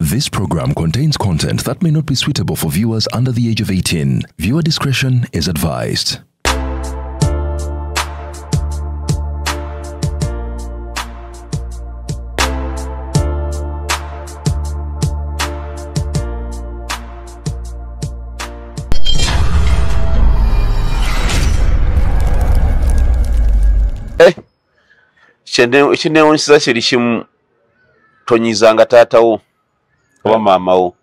This program contains content that may not be suitable for viewers under the age of 18. Viewer discretion is advised. Kinewunyisa kiri kimu tonyizanga taatawo oba maamawo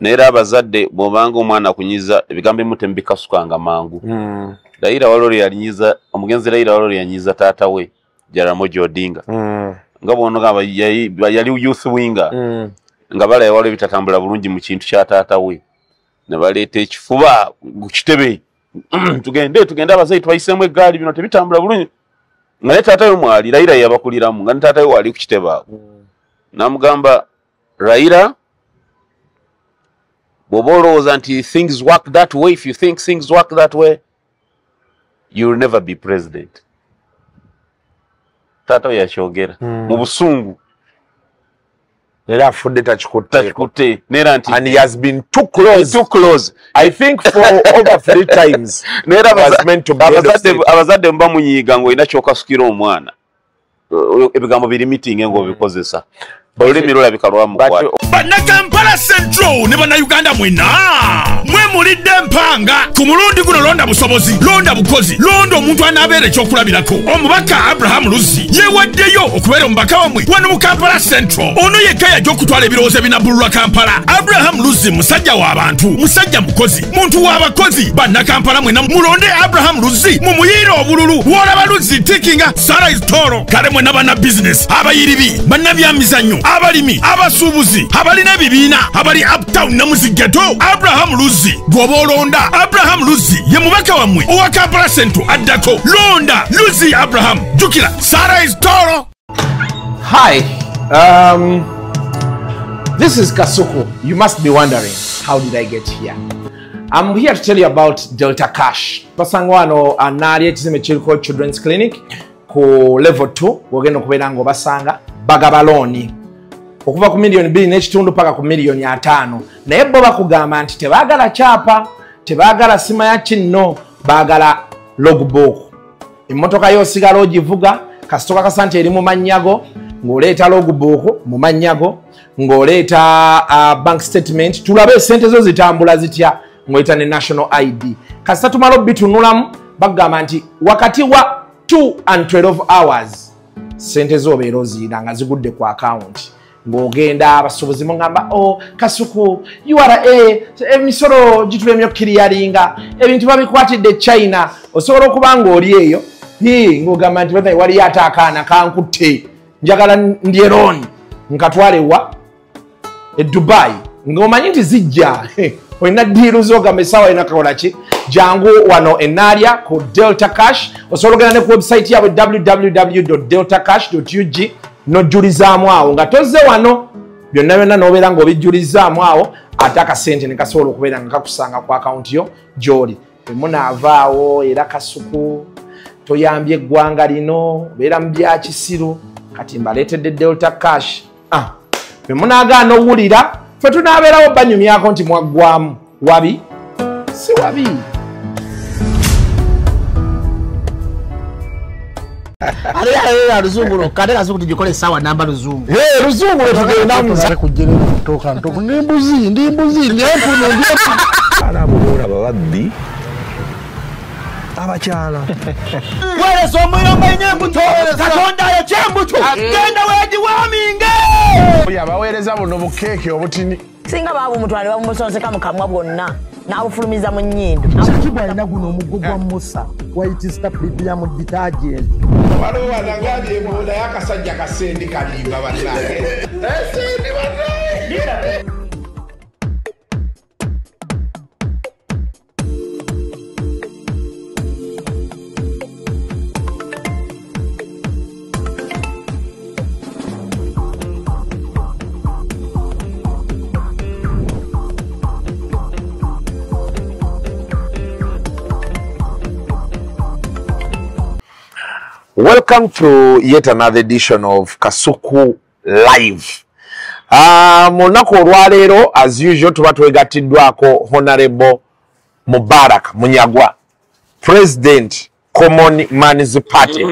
naye era abazadde bw'obanga omwana akunyiza ebigambo ebimu temubikasukanga mangu. Raila Walori yalinyiza omugenzi Raila Walori yanyiza taata we Jaramogi Odinga nga bw'onogamba yali youth winger nga balaba waliwo bitatambula bulungi mu kintu kya taata we ne baleeta ekifuba kitebe tugende abazadde tubayiseemu eggaali bino tebitambula bulungi. Nga ne taata we mwali Raila yabakuliramu nga ne taata we wali ku kitebe awo namugamba Raila bw'oba olowooza nti things work that way, if you think things work that way you will never be president. Taata we yakyogera mu busungu era afudde takikutte nera nti and he has been too close I think for over 3 times nera was meant to be abazadde mba munyiiga ng'olina kyokasukira omwana ebigambo biri meeting ng'obikozesa olulimi lulabika lwamukwata. Bannakampala Central ne bannayuganda mwena mwe mulidde empanga ku mulundi guno londa busobozi londa bukozi londa omuntu anaabeera ekyokulabirako. Omubaka Abraham Luzi yeewaddeyo okubeera omubaka wamwe wano mu Kampala Central. Ono yekka yajja okutwala ebirowoozo ebinabbululwa Kampala. Abraham Luzi musajja w'abantu musajja mukozi muntu w'abakozi. Bannakampala mwena mulonde Abraham Luzi mumuyiire obululu w'olaba Luzi tikinga Sarais Toro kale mwena banna business abayiribi bannabyamizannyo abalimi abasuubuzi abalina ebibiina abali uptown namuzigeto. Abraham Luzi bw'oba olonda Abraham Luzi ye mubaka wammwe owa Kampala Central addako londa Luzi Abraham jukira Sarais Toro. Hi, this is Kasuku. You must be wondering, how did I get here? I'm here to tell you about Delta Cash. Basangwano anali ekizimbe kiriko Children's Clinic ku level 2 wogenda okubeera ng'obasanga bagaba looni okuva ku $2 million paka ku $5 million. Naye bo bakugamba nti tebaagala kyapa, tebaagala sima ya kinno, baagala logbook. Emmotoka y'osigala ogivuga kasitoka kasante eri mu mannyago ng'oleeta logbook mu mannyago ng'oleeta bank statement tulabe sente zo zitambula zitya ng'oleeta ne national ID. Kasita tumala obitunulamu bagamba nti wakati wa 2 and 12 hours sente zo obeera oziyina nga zigudde ku account. Ng'ogenda abasuubuzi mugamba Kasuku URA emisolo gitulemye okkiriyalinga ebintu babikwatidde China osobola okuba ng'oli eyo ng'ogamba nti waliyo ate akaana kankutte njagala ndyerooni nkatwale wa Dubai ng'omanyi nti zijja olina diiru z'ogamba essaawa olina kakola ki jangu wano enaalya ku Delta Cash. Osobola ogenda ne ku website yaabwe www.deltacash.ug nojulizaamu awo nga tozze wano byonna byonna n'obeera ng'obijjulizaamu awo ate akasente ne kasobola okubeera nga kakusanga ku akawunti yo gy'oli. Emunaavaawo era Kasuku toyambye eggwanga lino obeera mu bya kisiru kati mbaleetedde Delta Cash. Emunaagaana owulira ffe tunaabeerawo banyumyako nti mwaggwamu wabi si wabi. Ariya ruzungu kade Kasuku tujikole sawa namba ruzungu. Ruzungu tugenda muza kujjere kutoka ntoko ndimbuzi ndempuno arabuhura babaddi abakyala wale somuyomba inyembuto katonda ya chembuto genda weji waminge yabaweereza buno bukeeke obutini singa babu mutwale bamusonseka mukamwa bwonna n'abufulumiza mu nnyindo. Shakibwa alina guno omuggo gwa Musa wayitista premium detergent. Waliwo wanangali ebola y'akasajja kasendi kalimba bannange. Sendi bannange. Welcome to yet another edition of Kasuku Live. Munaku olwaleero as usual tuba twegattiddwako Honorable Mubarak Munyagwa, President Common Man's Party,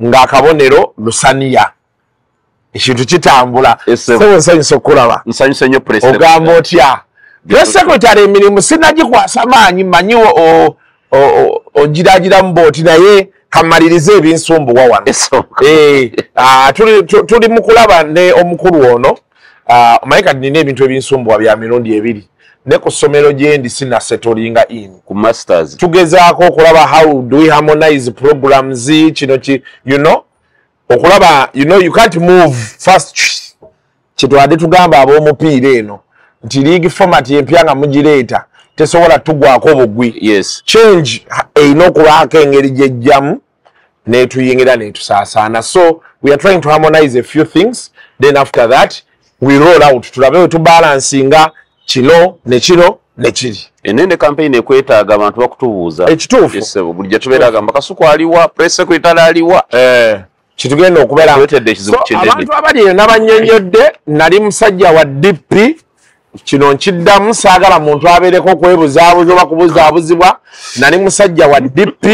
ng'akabonero lusaniya. Ekintu kitambula. Sebo nsanyusa okulaba. Nsanyusa nnyo President. Ogamba otya? Press Secretary emirimu sinagikwasa maanyi mmanyi ogiragira mu booti naye kamalirize ebinsumbuwa wano. Tuli mu kulaba ne omukulu ono. Omanyi kati nina ebintu ebinsumbuwa bya mirundi ebiri. Ne ku ssomero gye ndi sinasetolinga in. Ku masters. Tugezaako okulaba how do we harmonize programs kino you know okulaba you can't move fast. Kitwadde tugamba ab'omupiira eno nti league format empya nga mugireeta tesobola tugwako bugwi. Yes. Change eyina okubaako engeri gyejjamu netuyingira netusaasaana. So we are trying to harmonize a few things, then after that we roll out tulabe we tubalansinga kino ne kino ne kiri. Enene campaign ekwetaaga abantu bakutubuuza. Ekituufu. Yes, bulijjo tubeeraga Kasuku aliwa, Press Secretary aliwa. Kitugenda okubeera abantu abali n'abanyonyodde nali musajja wa DP kino nkiddamu saagala muntu abeereko kwebuzaabuza oba kubuzaabuzibwa. Nali musajja wa DP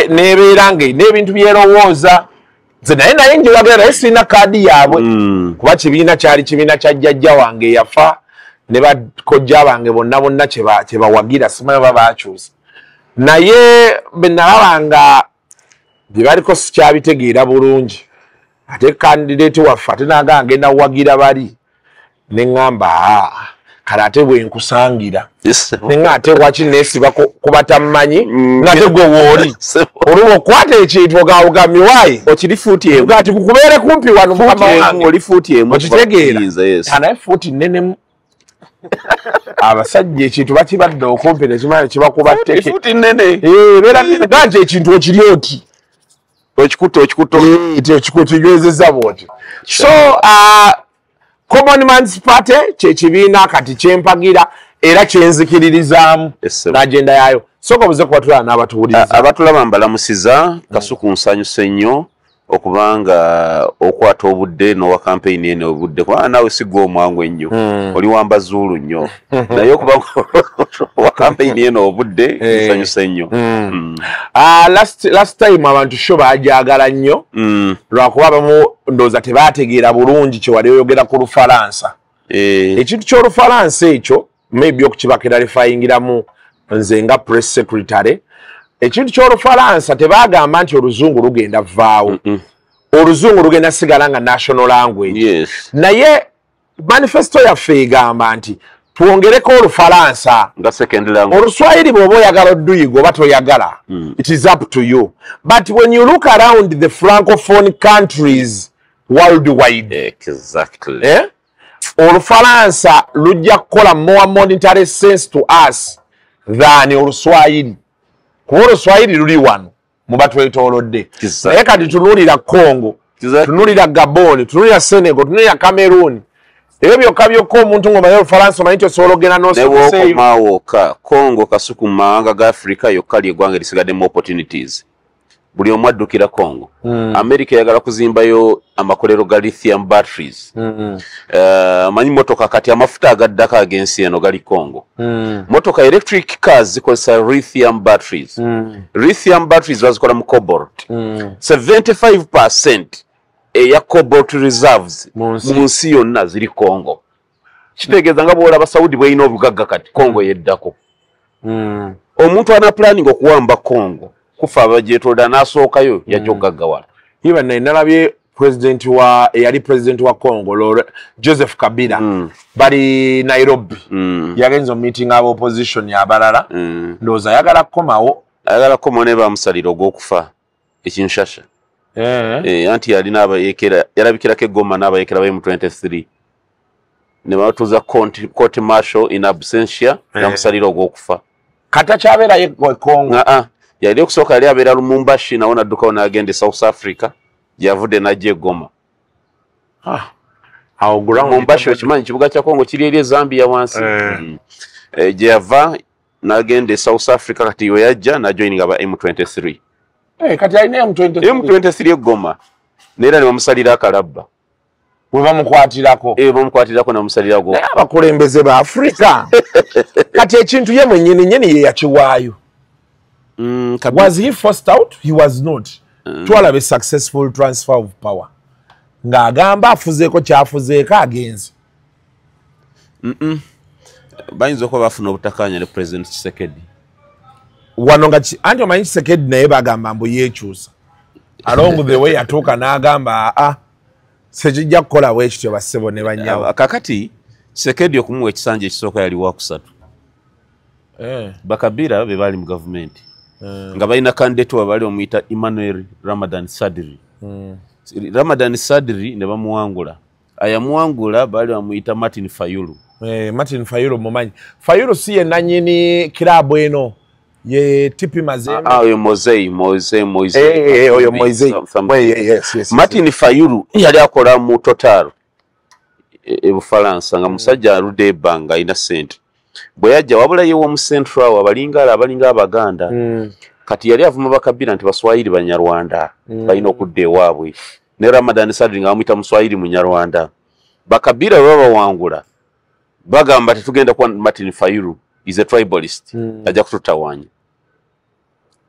nebeera n'ebintu byerowooza nze naye njiwagera naye sirina kaadi yaabwe kuba kibiina kyali kibiina kya jjajja wange yafa ne bakojja bange bonna kyebawagira simanyi oba baakyusa naye be nalabanga bye baliko sikyabitegeera bulungi ate kandidate waffe ate naga ngenda wagira bali ne ŋŋamba kale ate bwe nkusangira ne nga ate waki neesiba kuba tammanyi ng'ate gwe wooli oluba okwata ekintu ogawugamye waayi okirifuuti emu ati kukubeere kumpi wano mukama wange olifuuti emu okitegeera anaye fuuti nnenemu abasajja ekintu bakibadde okumpi nekimanya kibakuba tteke fuuti nnene beera nga nti ekintu okiri oti okikigwezezza bwoti. So Common Man's Party kyekibiina kati kyempagira era kyenzikiririzaamu n'agenda yaayo. Sooka buze kubatulaba n'abatuwuliriza. Abatulaba mbalamusiza Kasuku nsanyuse nnyo okubanga okwata obudde n'owa campaign eno obudde kuba naawe sigwa omwangu ennyo oli wamba zuulu nnyo naye okubanga owa campaign eno obudde nsanyuse nnyo. Last time abantu sho baajagala nnyo lwakuba abamu ndowooza tebaategeera bulungi kye wali oyogera ku Lufalansa. Ekintu ky'Olufalansa ekyo maybe okukibakiralifayingiramu nze nga Press Secretary. Ekintu ky'Olufalansa tebaagamba nti oluzungu lugenda vaawo. Oluzungu lugenda sigala nga national language. Naye manifesto yaffe egamba nti twongereko Olufalansa nga second language. Oluswahili bw'oba oyagala odduyiga oba toyagala. It is up to you. But when you look around the francophone countries worldwide. Exactly. Olufalansa lujja kukola more monetary sense to us than Oluswahili. Kuba Oluswahili luli wano muba twetoolodde. Naye kati tunuulira Congo, tunuulira Gabon, tunuulira Senegal, tunuulira Cameroon. Ebyo byokka omuntu ng'omanyi Olufalansa omanyi osobola ogenda n'osoboseeyo. Ne bw'okomaawokka Congo Kasuku mu mawanga ga Africa yokka ly'eggwanga lisigaddemu opportunities. Buli omu addukira Congo. America eyagala kuzimbayo amakolero ga lithium batteries. Manyi motoka kati amafuta agaddako ag'ensi eno gali Congo. Motoka electric cars zikozesa lithium batteries. Lithium batteries bazikola mu cobalt. 75% eya cobalt reserves mu nsi yonna ziri Congo. Kitegeeza nga bw'olaba Saudi bw'erina obugagga kati Congo yeddako. Omuntu ana planning okuwamba Congo kufa abagyetolera n'asookayo yajja okugaggawala. Even nalabye yali president wa Congo Joseph Kabila bali Nairobi yagenza meeting aba opposition abalala ndowooza ayagala kukomawo ne bamusalira ogw'okufa ekinshasha anti yalina abayeekera yalabikirako eggoma n'abayeekera ba M23 ne batuuza court martial in absentia namusalira ogw'okufa kata kyabeerayo Congo yali okusooka yali abeera Lumumbashi nawo naddukawo n'agenda South Africa gyavudde n'ajja eggoma. Lumumbashi okimanyi kibuga kya Congo kiri eri Zambia wansi. Gye yava n'agenda South Africa kati we yajja n'ajoininga aba M23. Kati alina M23 eggoma. Neera ne bamusalira akalabba. bamukwatirako bamukwatirako namusalirako naye abakulembeze ba Africa kati ekintu ye mwennyini ye yakiwaayo. Was he forced out? He was not. Twalabe successful transfer of power. Ng'agamba afuzeeko kyafuzeeko agenze. Bayinza okuba bafuna obutakkaanya ne President Tshisekedi. Wano nga anti omanyi Tshisekedi naye bagamba mbu yeekyusa. Along the way yatuuka n'agamba sekijja kukola bwekityo bassebo ne bannyawo. Kakati Tshisekedi okumuwa ekisanja ekisooka yali wakusatu. Bakabira be bali mu gavumenti. Nga balina candidate wa bali omuyita Emmanuel Ramadan Sadri. Ramadan Sadri ne bamuwangula. Ayamuwangula bali bamuyita Martin Fayulu. Martin Fayulu mumanyi. Fayulu si ye nanyini kirabu eno. Ye Tipi Mazembe. Oyo Mosei. Oyo Mosei. Yes. Martin Fayulu yali akola mu Total. Bufalansa nga musajja alude banga ina sente. Bwe yajja wabula ye wo mu Central abalinga abaganda. Kati yali avuma bakabira nti Baswahili Banyarwanda balina okudda ewaabwe. Ne Ramadan Sadri nga bamuyita Muswahili Munyarwanda. Bakabira baba wangula. Bagamba tetugenda kwa Martin Fayulu is a tribalist. Ajja kututawanya.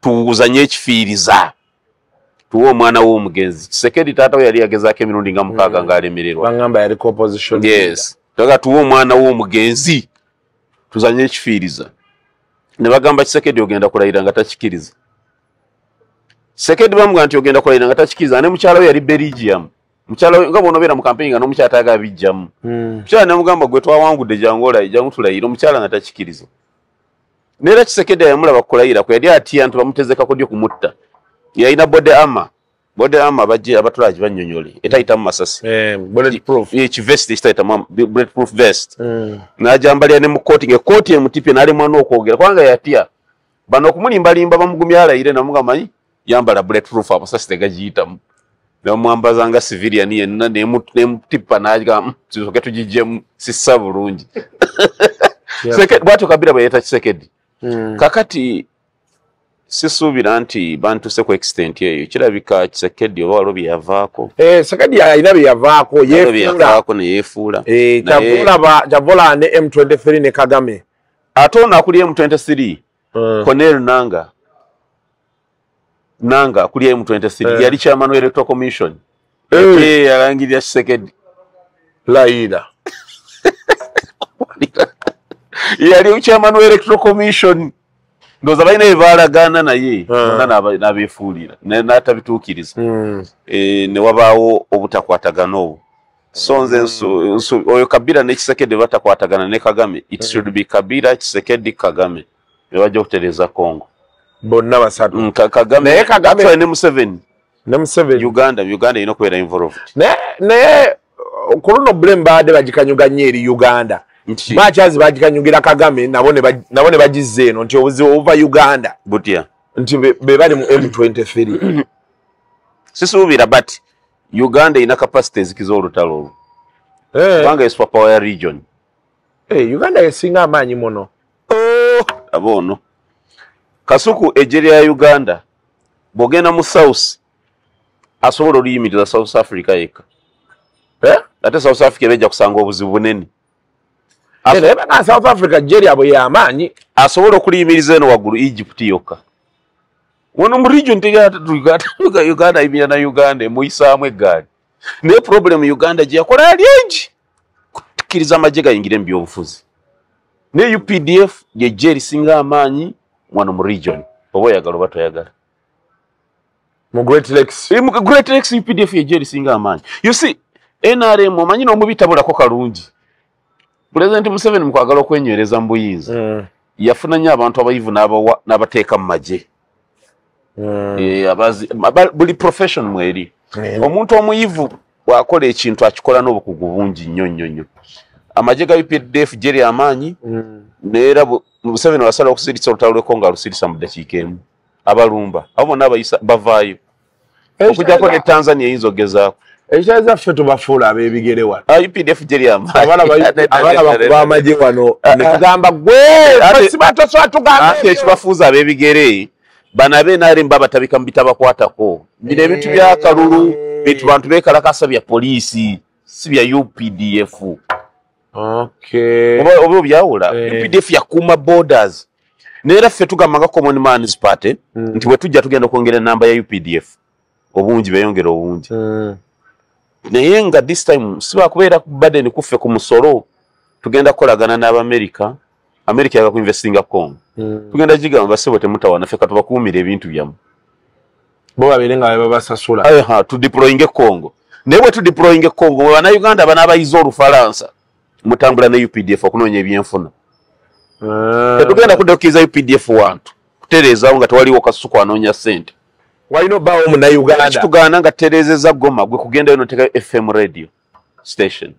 Tuwuzanye ekifiiriza. Tuwo omwana w'omugenzi. Tshisekedi taata we yali yagezaako emirundi nga mukaaga ng'alemererwa. Bangamba yali opposition. Yes. Toga tuwo omwana w'omugenzi. Tuzanye ekifiiriza. Ne bagamba Tshisekedi ogenda kulayira nga takikiriza. Tshisekedi bamugamba nti ogenda kulayira nga takikiriza. Ne mukyala we yali Belgium. Mukyala we nga bonobeera mu campaign nga n'omukyala ataaga bijjamu. Mukyala namugamba gwe twawangudde jangu tulayira omukyala nga takikiriza. Nera Tshisekedi yamulaba kulayira kwe yali atya nti bamutezekako ddyo kumutta. Yalina bode ama bajje abatulaji bannyonyole etayitamu masasi. Bulletproof. Ekivest ekitayitamu bulletproof vest. N'ajambalira ne mu kooti ng'ekkooti emutipye n'alemwa n'okwogera kubanga yatya. Bano okumulimbalimba bamugumya alayire namugamba manyi yambala bulletproof amasasi tegagiyitamu. Namwambaza nga civilian yenna nemutipa n'aga tusoke tugijjemu sissa bulungi. Bwatyo Kabila bwe yeeta Tshisekedi. Kakati sisuubira nti bantuse ku extent eyo kirabika Tshisekedi oba waliwo bye yavaako. Tshisekedi alina bye yavaako yeefuula. Kyavula ne M23 ne Kagame. Ate ono akuli M23 Cornel Nanga akuli M23 yali chairman wa Electoral Commission. Yalangirira Tshisekedi. Laida. Yali chairman wa Electoral Commission. Ndoza balina ebalagana naye n'abeefuulira n'atabituukiriza. Ne wabaawo obutakwatagana obwo. So nze oyo Kabila ne Tshisekedi batakwatagana ne Kagame. It should be Kabila, Tshisekedi, Kagame. Ne bajja okutereeza Congo. Bonna basatu. Kagame ne Museveni. Ne Museveni. Uganda erina okubeera involved. Naye ku luno blame baadde bagikanyuga nnyo eri Uganda. Bachazi bagikanyugira Kagame nabone bagizze eno nti obuzibu obuva Uganda. Butya. Nti be bali mu M23. Sisuubira but Uganda ina capacity ezikiza olutalo olwo. Kubanga ye superpower region. Uganda yesinga amaanyi muno. Abono. Kasuku ejeri ya Uganda bogenda mu South asobola oluyimiriza South Africa yeka. Ate South Africa bejja kusanga obuzibu bunene. South Africa jeri abo y'amaanyi asobola okuliyimiriza eno waggulu Egypt yokka. Wano mu region Uganda ibina na Uganda emuyisaamu eggaali. Naye problem Uganda gye yakola yali engi kukkiriza amagye gayingire mu byobufuzi. Ne UPDF ye jeri singa amaanyi wano mu region. Oba oyagala oba toyagala. Mu Great Lakes. Mu Great Lakes UPDF ye jeri singa amaanyi. You see, NRM omanyi n'omubitabulako kalungi. President Museveni mukwagala okwenywereza mu buyinza. Yafuna nnyo abantu abayivu n'abateeka mu magye. Buli profession mweri. Omuntu omuyivu bw'akola ekintu akikola n'obukugu bungi nnyo. Amagye ga UPDF jeri amaanyi. Neera Museveni wasala okusirisa olutalo lwe Congo alusirisa mu ddakiika emu. Abalumba abo bonna abayisa bavaayo. Okujjako ne Tanzania eyinza ogezaako. Ekiza ffe tubafuula ab'ebigere wano. UPDF jeri amaanyi. Abana bakuba amagye wano ne tugamba gwe sibatoswa tugambe. Ate ekibafuuza ab'ebigere bano ab'NRM babatabika mu bitabakwatako. Bino ebintu bya kalulu bintu bantu beekalakasa bya poliisi. si bya UPDF. Okay. Obo byawula. UPDF yakuma borders. Nera ffe tugamba Common Man's Party nti bwe tujja tugenda kwongera namba ya UPDF. Obungi beyongera obungi. Naye nga this time siba kubeera ku burden kuffe ku musolo. Tugenda kukolagana n'Amerika. America yaga ku investinga Congo. Tugenda jigamba basebo temutawana ffe katubakuumira ebintu byamu. Bo babirenga babasasula. To deploying Congo. Newe to deploying Congo wana Uganda bana bayizo Olufaransa. Mutambula na UPDF okunoonya ebyenfuna. Tugenda kudokiza UPDF wantu. Kutereza nga tewaliwo kasuku anoonya sente. Walino bawo mu na Uganda. Kitugana nga terezeza Goma gwe kugenda eno teka FM radio station.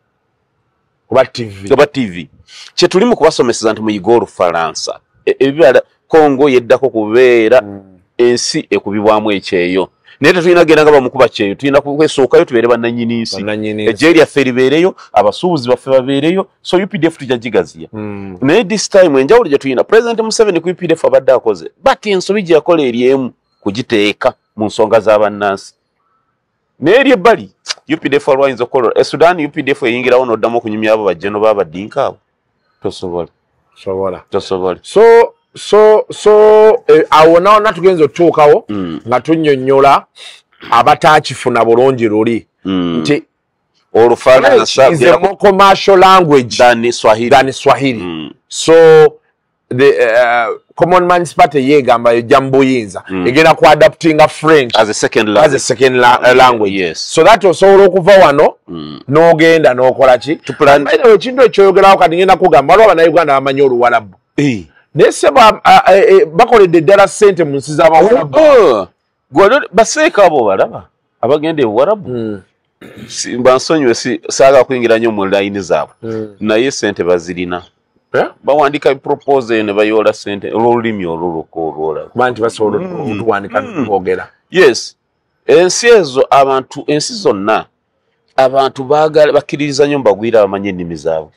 Oba TV. Kye tulimu kubasomeseza nti muyiga Olufaransa. Ebibala Congo yeddako kubeera ensi ekubibwamu ekyeyo. Naye tetulina genda nga bamukuba kyeyo. Tulina kwesookayo tubeere bannannyini nsi. Ejeeri yaffe eribeereyo, abasuubuzi baffe babeereyo. So UPDF tujja gigaziya. Naye this time enjawulo gye tulina President Museveni ku UPDF abadde akoze. But ensobi gye yakola eri emu kugiteeka mu nsonga z'abannansi. Naye eri ebbali UPDF alwayinza okukola. Sudan UPDF eyingirawo n'oddamu okunyumya abo bajjeno b'abadinka abo. Tosobola. So awo naona tugenzo otuukawo nga tunnyonnyola abataakifuna bulungi luli nti Olufaransa is a more commercial language than Swahili. So the Common Man's Party yegamba yojambuyinza egenda ku adapting a French as a second language. Yes. So that osobola okuva wano n'ogenda n'okola ki ekintu ekyoyogerawo kati ngenda kugamba waliwo Abannayuganda bamanyi Oluwarabu. Nese bakoledde ddala ssente mu nsi z'Abawarabu. Baseeka abo balaba abagenda Ebuwarabu. Bansonyiwe saaga kuyingira nnyo mu layini zaabwe. Naye ssente bazirina. Bawandika proposal ne bayoola ssente olw'olulimi oluluko olwolaba. Banti basobola okuwandika n'okwogera. Yes. Ensi zonna abantu baagala bakkiririza nnyo mbagwira bamanyi ennimi zaabwe.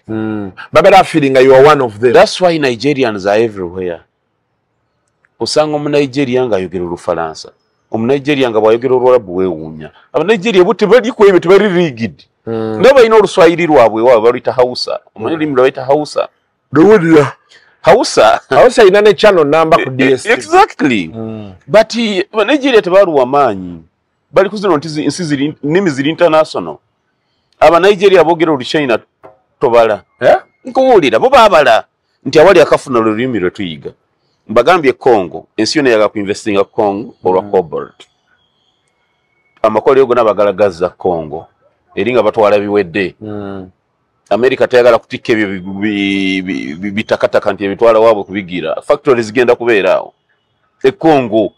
Babeera feeling you are one of them. That's why Nigerians are everywhere. Osanga Omunigeria ng'ayogera Olufalansa. Omunigeria nga bw'ayogera Oluwarabu weewuunya. Abanigeria bo tebali ku ebyo tebali rigid. Nabo balina Oluswahili lwabwe waabwe baluyita Hausa. Omanyi olulimi lwayita Hausa. Luwulira. Hausa ina ne channel number ku DSTV. Exactly. But Abanigeria tebaluwa maanyi. Bali kuzino nti ensi ziri nnimi ziri international. Abanigeria boogera Oluchina tobala. Nkuwulira bo baabala nti awali akafuna olulimi lwe tuyiga. Mbagambye Congo ensi yonna yaga ku investinga Congo olwa cobalt. Amakolero gonna bagalagaza Congo eri nga batwala biwedde. America tayagala kutikka ebyo bitakataka nti ebitwala waabwe kubigira. Factories zigenda kubeeraawo. Congo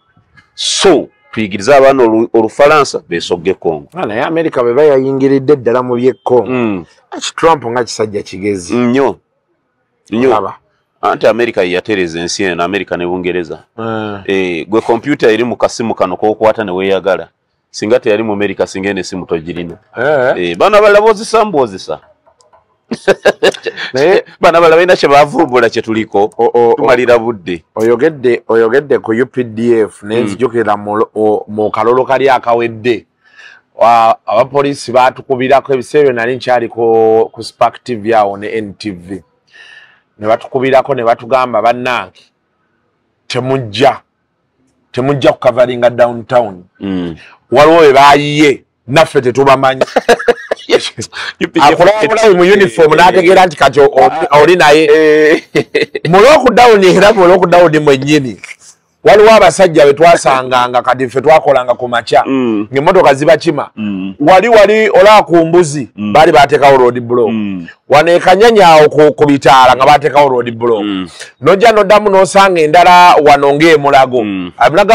so tuyigiriza abaana Olufalansa beesogge Congo. Naye America bwe bayingiridde ddala mu by'e Congo. Trump nga kisajja kigezi. Nnyo. Anti America yatereza ensi eno America ne Bungereza. Gwe computer eri mu kasimu kano k'okwata ne weeyagala. Singa teyali mu America singa eno esimu togirina. Baana balaba ozisa. Naye baana balaba ina kye baavumbula kye tuliko tumalira budde. Oyogedde ku UPDF nenzijukira mu kalolo kali akawedde. Abapoliisi baatukubirako ebiseera nali nkyali ku Spark TV yawo ne NTV. Ne batukubirako ne batugamba bannange temujja kukavaringa downtown. Waliwo we baayiye naffe tetubamanyi. Akulabulayo mu uniform n'ategeera nti kati oli naye. Mu lockdown era mu lockdown mwennyini waliwo abasajja be twasanganga kati ffe twakolanga ku makya ng'emmotoka zibakima. Wali olaba ku mbuzi baali baateekawo road block. Wano ekanyanyaawo ku bitaala nga baateekawo road block. Nojja noddamu n'osanga endala wano ng'emulago. Emulago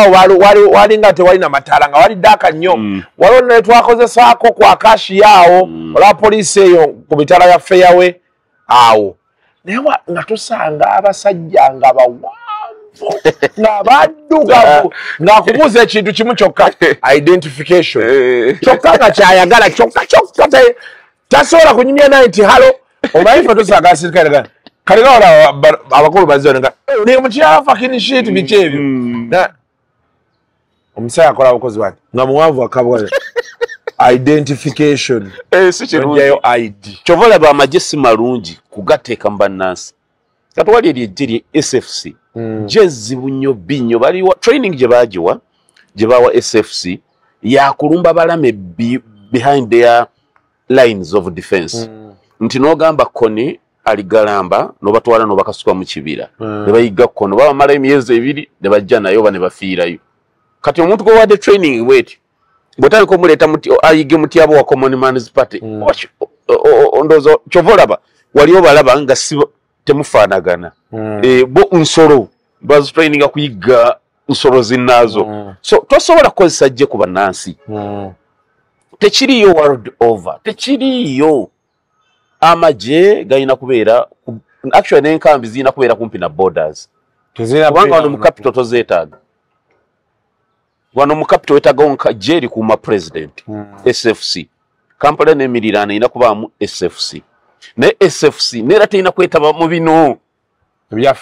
wali nga tewalina mataala nga wali ddaaka nnyo. Waliwo ne twakozesaako ku akashi yaawo olaba poliisi eyo ku bitaala ya Fairway awo. Naye nga tusanga abasajja nga bawa nga baddugavu ng'akubuuza ekintu kimu kyokka identification kyokka nga kyayagala kyokka tasobola kunyumya naye nti halo omanyi ffe tusanga asirikale kalina wala abakulu bazionga ni mukyala fucking shit biki ebyo omusaya akola bukozi bwati nga muwanvu akabwa identification si kirungi njayo ID kyovola ba majesi malungi kugateeka mbannansi kati wali eryejje SFC jezzibu nnyo binyo baliwa training gye baagiwa gye bawa SFC yakulumba balame behind their lines of defense nti n'ogamba koni aligalamba n'obatwala n'obakasuka mu kibira ne bayiga kono bamala emyezi ebiri ne bajja nayo ba ne bafiirayo kati omuntu gwe wadde training wait bwotandika omuleeta ayige mutyabo wa Common Man's Party ondozo kyovolaba wali obalaba nga si temufaanagana bo nsolo baz training akuyiga nsolo zinnazo so tosobola kukozesa jje ku bannansi tekiriyo world over tekiriyo amaje gayina kubeera actually n'enkambi ziyina kubeera kumpi na borders kubanga wano mu capital tozeetaaga wano mu capital weetaaga wonka jeri kuma president SFC Kampala n'emiriraano erina kubaamu SFC ne SFC neera terina kwetaba mu bino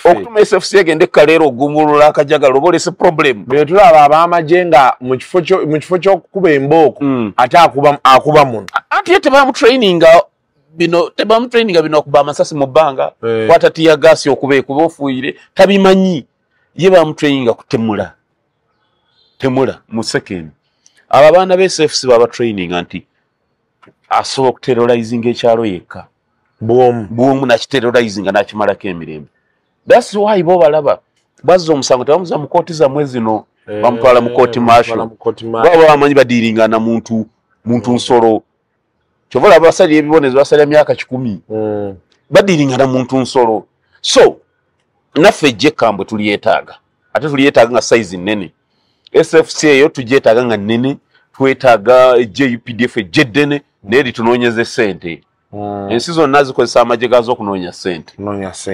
okutuma SFC egende kaleero ogumulula akajagala obolese problem betulaba abamaje nga mu kifo ky'okukuba embooko ate akuba muno ate ye tebamu training bino okuba amasasi mu bbanga kwata tiya gasi okuba ofuuyire tabimanyi ye bamutraininga kutemula mu second abo abaana be SFC baba training nti asobola okuterrorizing ekyalo yekka bwomu nakiterrorizing nakimalako emirembe. That's why bo balaba bazza omusango tebamuza mu kooti zammwe zino bamutwala mu kooti marshal baba bamanyi badiringa na muntu nsolo kyovola basali ebibonezo basali emyaka 10 badiringa na muntu nsolo so naffe je kambwe tulietaaga ate tulietaaga nga size nene SFC yo tujetaaga nga nene twetaaga JPDF jedene neri tunonyeze sente ensi zonna zikozesa amagye gazo okunoonya sente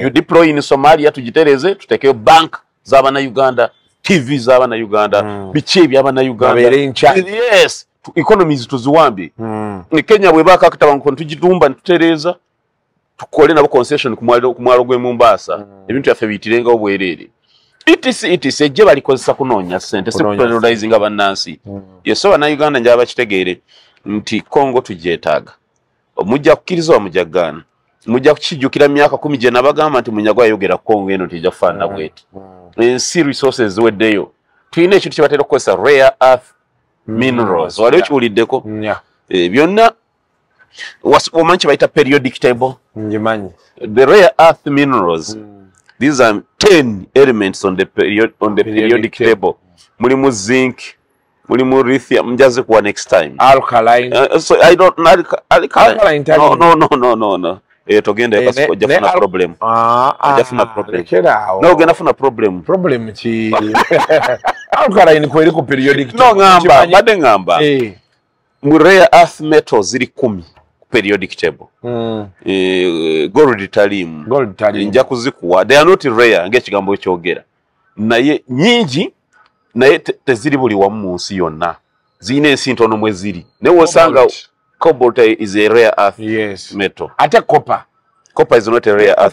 you deploy in Somalia tugitereze tutekeyo bank z'abana Uganda TV z'abana Uganda biki eby'abana Uganda yes economies tuziwambi ni Kenya bwe bakakutaba ngo tugitumba tutereza tukole nabo concession kumwalo gwe Mombasa ebintu yaffe bitirenga obwerere itise je balikozesa kunoonya sente terrorizing abannansi yeso bana Uganda njaba kitegeere nti Kongo tujetaaga mujja kukiriza omujagana mujja kukijukira myaka 10 je nabagamba nti munyagwa yogera Kongo eno tija fana bweti ensi resources weddeyo tuyina ekintu kibatera okukozesa rare earth minerals wali ekiwuliddeko byonna omanyi bayita periodic table the rare earth minerals these are 10 elements on the periodic table mulimu zinc mulimu lithium mjaze kuwa next time alkaline so I don't alkaline no togenda yakasiko jafuna problem jafuna problem no gena funa problem chi alkaline kweli ku periodic no ngamba bade ngamba mu rare earth metals ziri 10 ku periodic table gold talium nja kuzikuwa they are not rare ngekigambo ekyogera naye nyingi naye teziri buli wamu mu nsi yonna ziyina ensi ntono mwe ziri naye osanga cobalt is a rare earth metal ate copper is not a rare earth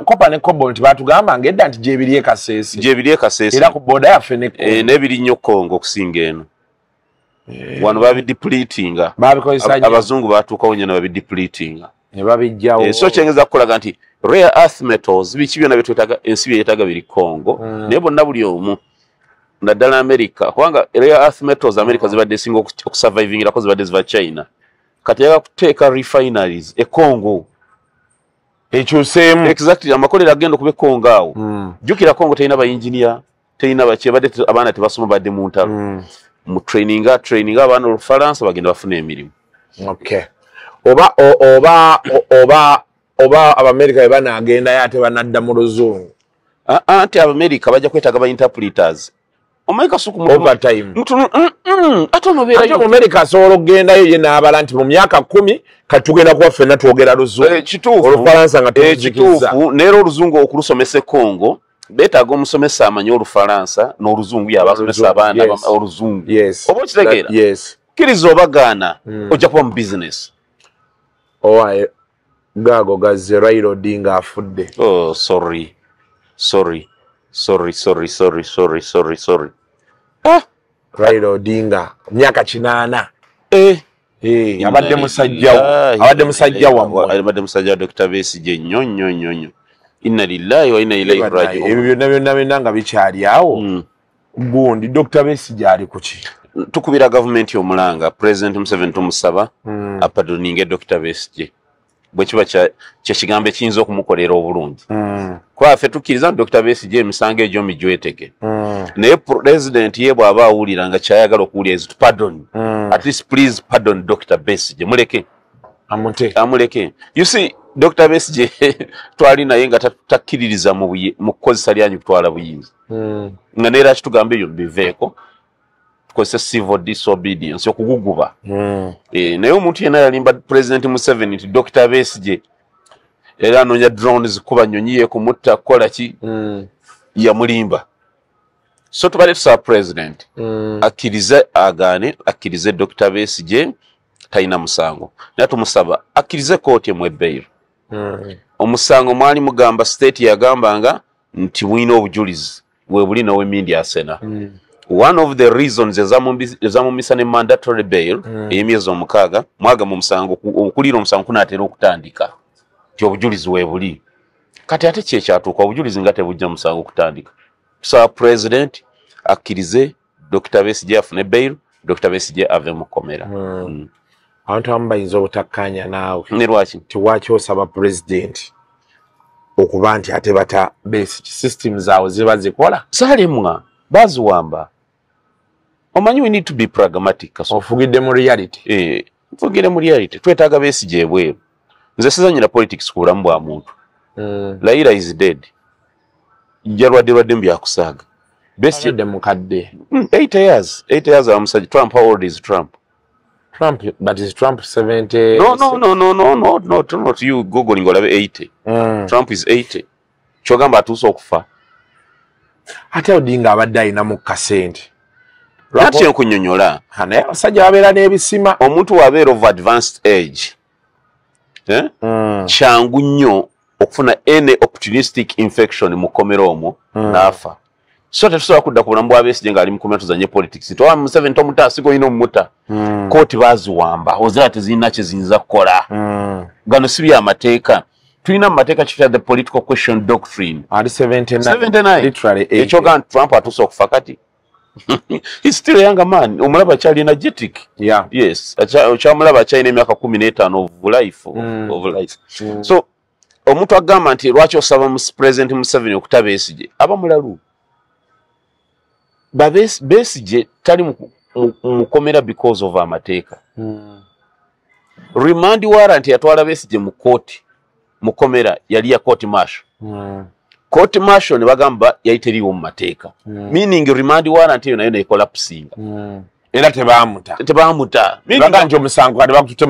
copper ne cobalt batugamba ngedda nti jebiri ekasesi era ku boda yaffe nebiri nnyo Kongo okusinga eno wano babidepletinga abazungu batuukawo nnyo ne babidepletinga ne babijjawo so kyengeza kukolaga nti rare earth metals biki byonna byetwetaaga ensi byetaaga biri Kongo naye bonna buli omu naddala America kubanga rare earth metals America zibadde singa okusurvivingira ko zibadde ziva China kati yaga kuteeka refineries Kongo ekyuseemu exactly amakolero agenda kube Kongo awo jukira Kongo teyina ba engineer teyina bache badde abaana tebasoma badde mu ntalo mu training abaana Olufalansa bagenda bafuna emirimu okay oba Abamerika banagenda yate banadda mu luzungu anti Abamerika bajja kwetaaga ba interpreters omaika suku mu overtime mtu atono bera yo America asobola okugenda yo n'abala nti mu myaka 10 katugenda kuba ffenna twogera luzungu kituufu Olufalansa nga tuzikiza nero oluzungu okulusomesa Kongo betaaga omusomesa amanyi Olufalansa n'oluzungu yabasomesa abaana oluzungu oba kitegeera kiriza obagaana ojja kuba mu business owaye gago gazze Raila Odinga afudde sorry Raila Odinga myaka 8 abadde musajja wamwe abadde musajja Dr. Besigye nnyo inna lillahi wa inna ilaihi raji'un ebyo byonna nga bikyali awo gundi Dr. Besigye ali kuki tukubira gavumenti y'omulanga President Museveni tumusaba apadoninge Dr. Besigye bwe kiba kigambo ekiyinza okumukolera obulungi kwaffe tukkiriza Dr. Besigye emisango egyo mijweteke naye president ye bw'aba awulira nga kyayagala okuwulira is to pardon at least please pardon Dr. Besigye muleke amuleke you see Dr. Besigye twali naye nga takkiririza mu kukozesa lyanyu kutwala buyinza nga neera kitugamba ebyo biveeko tukozesa civil disobedience okuguguba naye omuntu yenna yalimba President Museveni nti Dr. Besigye era anoonya drones kuba nnyonyi ye kumutta kukola ki yamulimba so tubadde tusaba president akkirize agaane akkirize Dr. Besigye talina musango naye tumusaba akkirize kooti emu ebbeiro omusango mwali mugamba state yagambanga nti bwina obujulizi bwebuli nawe Mindi Asena one of the reasons ezamumisa ne mandatory bail ey'emyezi 6 mwaga mu musango okulira omusango kunaatera okutandika ti obujulizi weebuli kati ate kyekyatuuka obujulizi nga tebujja musango okutandika tusaba president akkirize Dr. Besigye afune bail Dr. Besigye ave mu kkomera abantu abamu bayinza obutakkanya naawe ne lwaki tiwaki osaba president okuba nti ate bata Besigye system zaabwe ziba zikola saalemwa baziwamba omanyi we need to be pragmatic ofugidde mu reality nfugire mu reality twetaaga Besigye ebweru nze sizanyira politics ku bulamu bwa muntu Raila is dead jalwadde mbyakusaaga Besigye mukadde 8 years amusajja Trump how old is Trump but is Trump 70 no not you googling olabe 80 Trump is 80 kyogamba atuusa okufa ate Odinga abadde alina mu kasente lwaki enkunyonyola naye abasajja babeera n'ebisima omuntu wabeera of advanced age kyangu nnyo okufuna any opportunistic infection mu kkomera omwo n'afa so tetusobola kudda ku bulamu bwa Besigye ng'ali mu kkomera tuzanye politics towa Museveni tomuta asiga olina omumuta kooti baaziwamba ozira tezirina kye ziyinza kukola gano si byamateeka tulina mu mateeka kitwa the political question doctrine ali 79 literally ekyoga nti Trump atuusa okufa kati he's still a younger man omulaba akyali energetic yes okyamulaba akyalina emyaka 15 of life so omuntu agamba nti lwaki osaba President Museveni okuta Besigye aba mulalu Besigye tali mukomera because of amateeka remand warrant yatwala Besigye mu kooti mukomera yali ya court martial court martial ne bagamba yayiteriwo mu mateeka meaning remand warrant yo nayo ne collapsing era tebamuta baganje omusango kati bakutute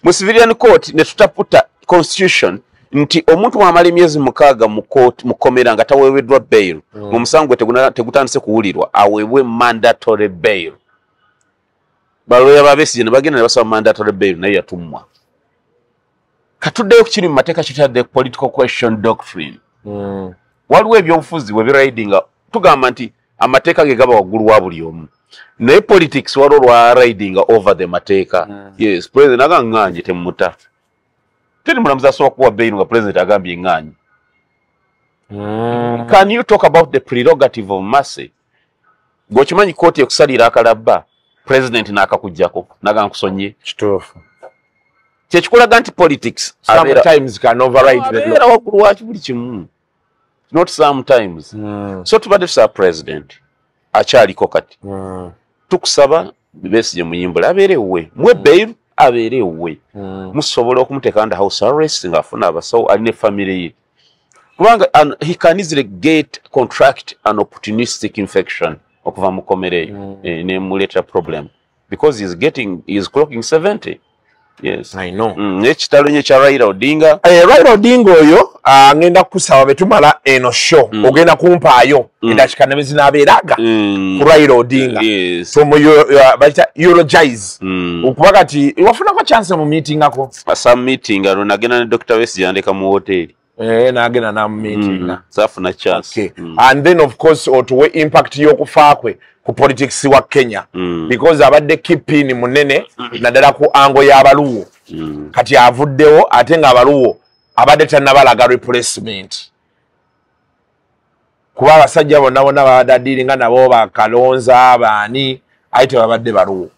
mu civilian court ne tutaputa constitution nti omuntu mwamala emyezi 6 mu court mukomera nga taweweddwa bail mu musango tegutandise kuwulirwa aweebwe mandatory bail baloya ba Besigye ne bagenda ne basaba mandatory bail naye yatumwa katuddeyo kiri mu mateeka kitwa the political question doctrine waliwo ebyobufuzi we biridinga tugamba nti amateeka ge gaba waggulu wa buli omu naye politics waliwo lwa ridinga over the mateeka yes president aganganye temuta teri mulamuzi asobola kuwa bail nga president agambye nganye can you talk about the prerogative of mercy gwokimanyi kooti ekusalira akalabba president n'akakujjako naga nkusonye kituufu kyekikulaga nti politics sometimes can override the law waggulu waki buli kimu not sometimes so tubadde tusaba president akyaliko kati tukusaba Besigye muyimbula abeere ewuwe mwe bail abeere ewuwe musobola okumuteeka under house arrest ng'afuna abasawo alina efamily ye kubanga he can easily contract an opportunistic infection okuva mu kkomera eyo nemuleetera problem because he is clocking 70. Yes, I know. Ekitalo nye kya Raila Odinga. Raila Odinga oyo ngenda kusaba betumala eno show. Ogenda kumpaayo endakika ne zinabeeraga ku Raila Odinga. Yes. From baita eulogize. Okuba kati wafuna ko chance mu meeting ako. Some meeting alo nagenda ne Dr. Besigye yandeka mu hotel. Nagena na meeting. Safuna chance. Okay. And then of course otuwe impact yokufa kwe ku politics wa Kenya. Because abadde kipini munene nadala ku ango ya Abaluwo. Kati avuddewo ate nga Abaluwo abadde tannabalaga replacement. Kuba abasajja bonna babaddiringa nabo bakalonza abaani ayite babadde Baluwo.